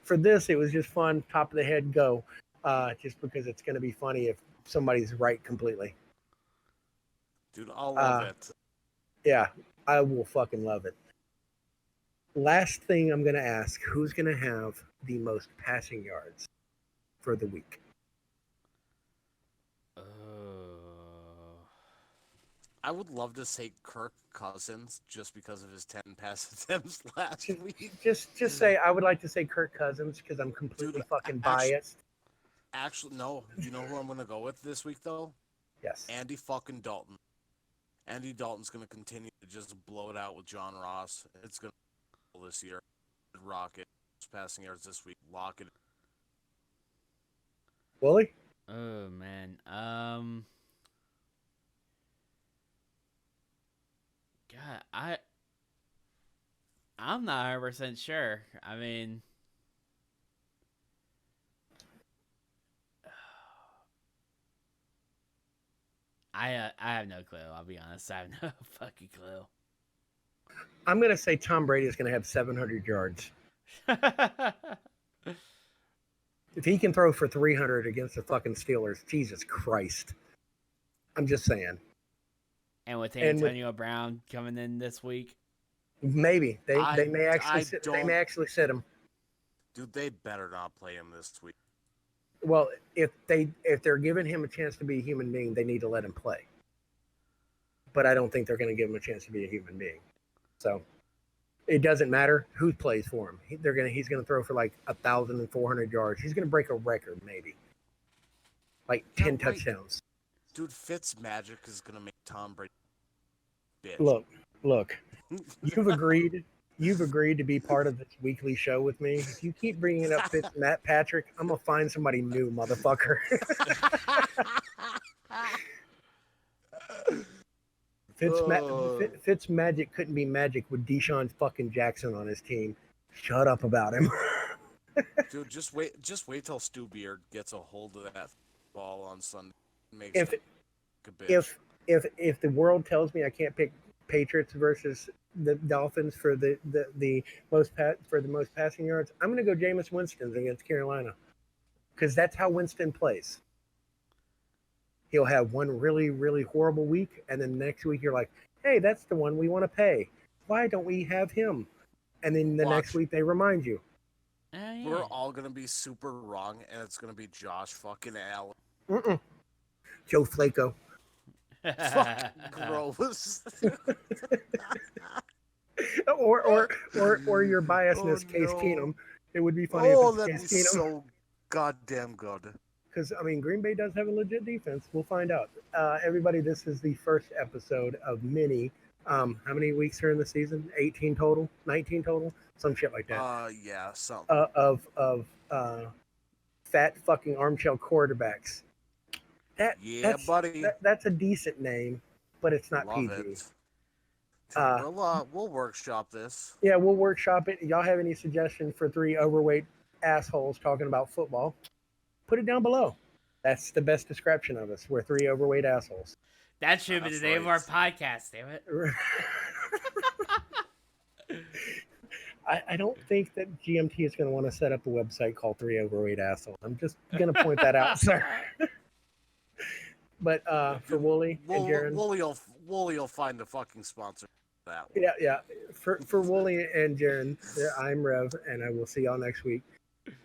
for this it was just fun. Top of the head go. Just because it's going to be funny if somebody's right completely. Dude, I'll love it. Yeah, I will fucking love it. Last thing I'm going to ask, who's going to have the most passing yards for the week? I would love to say Kirk Cousins just because of his 10 pass attempts last week. Just say, I would like to say Kirk Cousins because I'm completely fucking biased. Actually, no. You know who I'm going to go with this week, though? Yes. Andy fucking Dalton. Andy Dalton's going to continue to just blow it out with John Ross. It's going to this year. Rocket. Passing yards this week. Lock it. Willie? Oh, man. God, I'm not 100% sure. I have no clue. I'll be honest. I have no fucking clue. I'm going to say Tom Brady is going to have 700 yards. If he can throw for 300 against the fucking Steelers, Jesus Christ. I'm just saying. And with Antonio Brown coming in this week, maybe they may actually sit him. Dude, they better not play him this week. Well, if they're giving him a chance to be a human being, they need to let him play. But I don't think they're going to give him a chance to be a human being. So it doesn't matter who plays for him. He's gonna throw for like 1,400 yards. He's gonna break a record, maybe like 10 touchdowns. Dude, Fitzmagic is gonna make Tom Brady bitch. Look. You've agreed to be part of this weekly show with me. If you keep bringing up Patrick, I'm gonna find somebody new, motherfucker. Fitzmagic couldn't be magic with Deshaun fucking Jackson on his team. Shut up about him. Dude, just wait till Stu Beard gets a hold of that ball on Sunday. If the world tells me I can't pick Patriots versus the Dolphins for the most passing yards, I'm gonna go Jameis Winston against Carolina, because that's how Winston plays. He'll have one really, really horrible week, and then next week you're like, hey, that's the one we want to pay. Why don't we have him? And then the next week they remind you. Yeah. We're all going to be super wrong, and it's going to be Josh fucking Allen. Joe Flacco. Fuck, gross. or your biasness, Case Keenum. It would be funny if it's that'd Case be Keenum. so goddamn good. Because, I mean, Green Bay does have a legit defense. We'll find out. Everybody, this is the first episode of many. How many weeks are in the season? 18 total? 19 total? Some shit like that. Yeah, something. Of fat fucking armchair quarterbacks. Buddy. That's a decent name, but it's not Love PG. it. We'll workshop this. Yeah, we'll workshop it. Y'all have any suggestions for 3 overweight assholes talking about football? Put it down below. That's the best description of us. We're 3 overweight assholes. That should be the name of our podcast, damn it. I don't think that GMT is going to want to set up a website called 3 Overweight Assholes. I'm just going to point that out, sir. But for Wooly and Jaron... Wooly will find a fucking sponsor for that one. Yeah. For Wooly and Jaron, I'm Rev, and I will see y'all next week.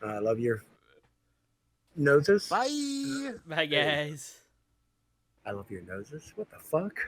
I love your noses. Bye. Bye, guys. I love your noses. What the fuck?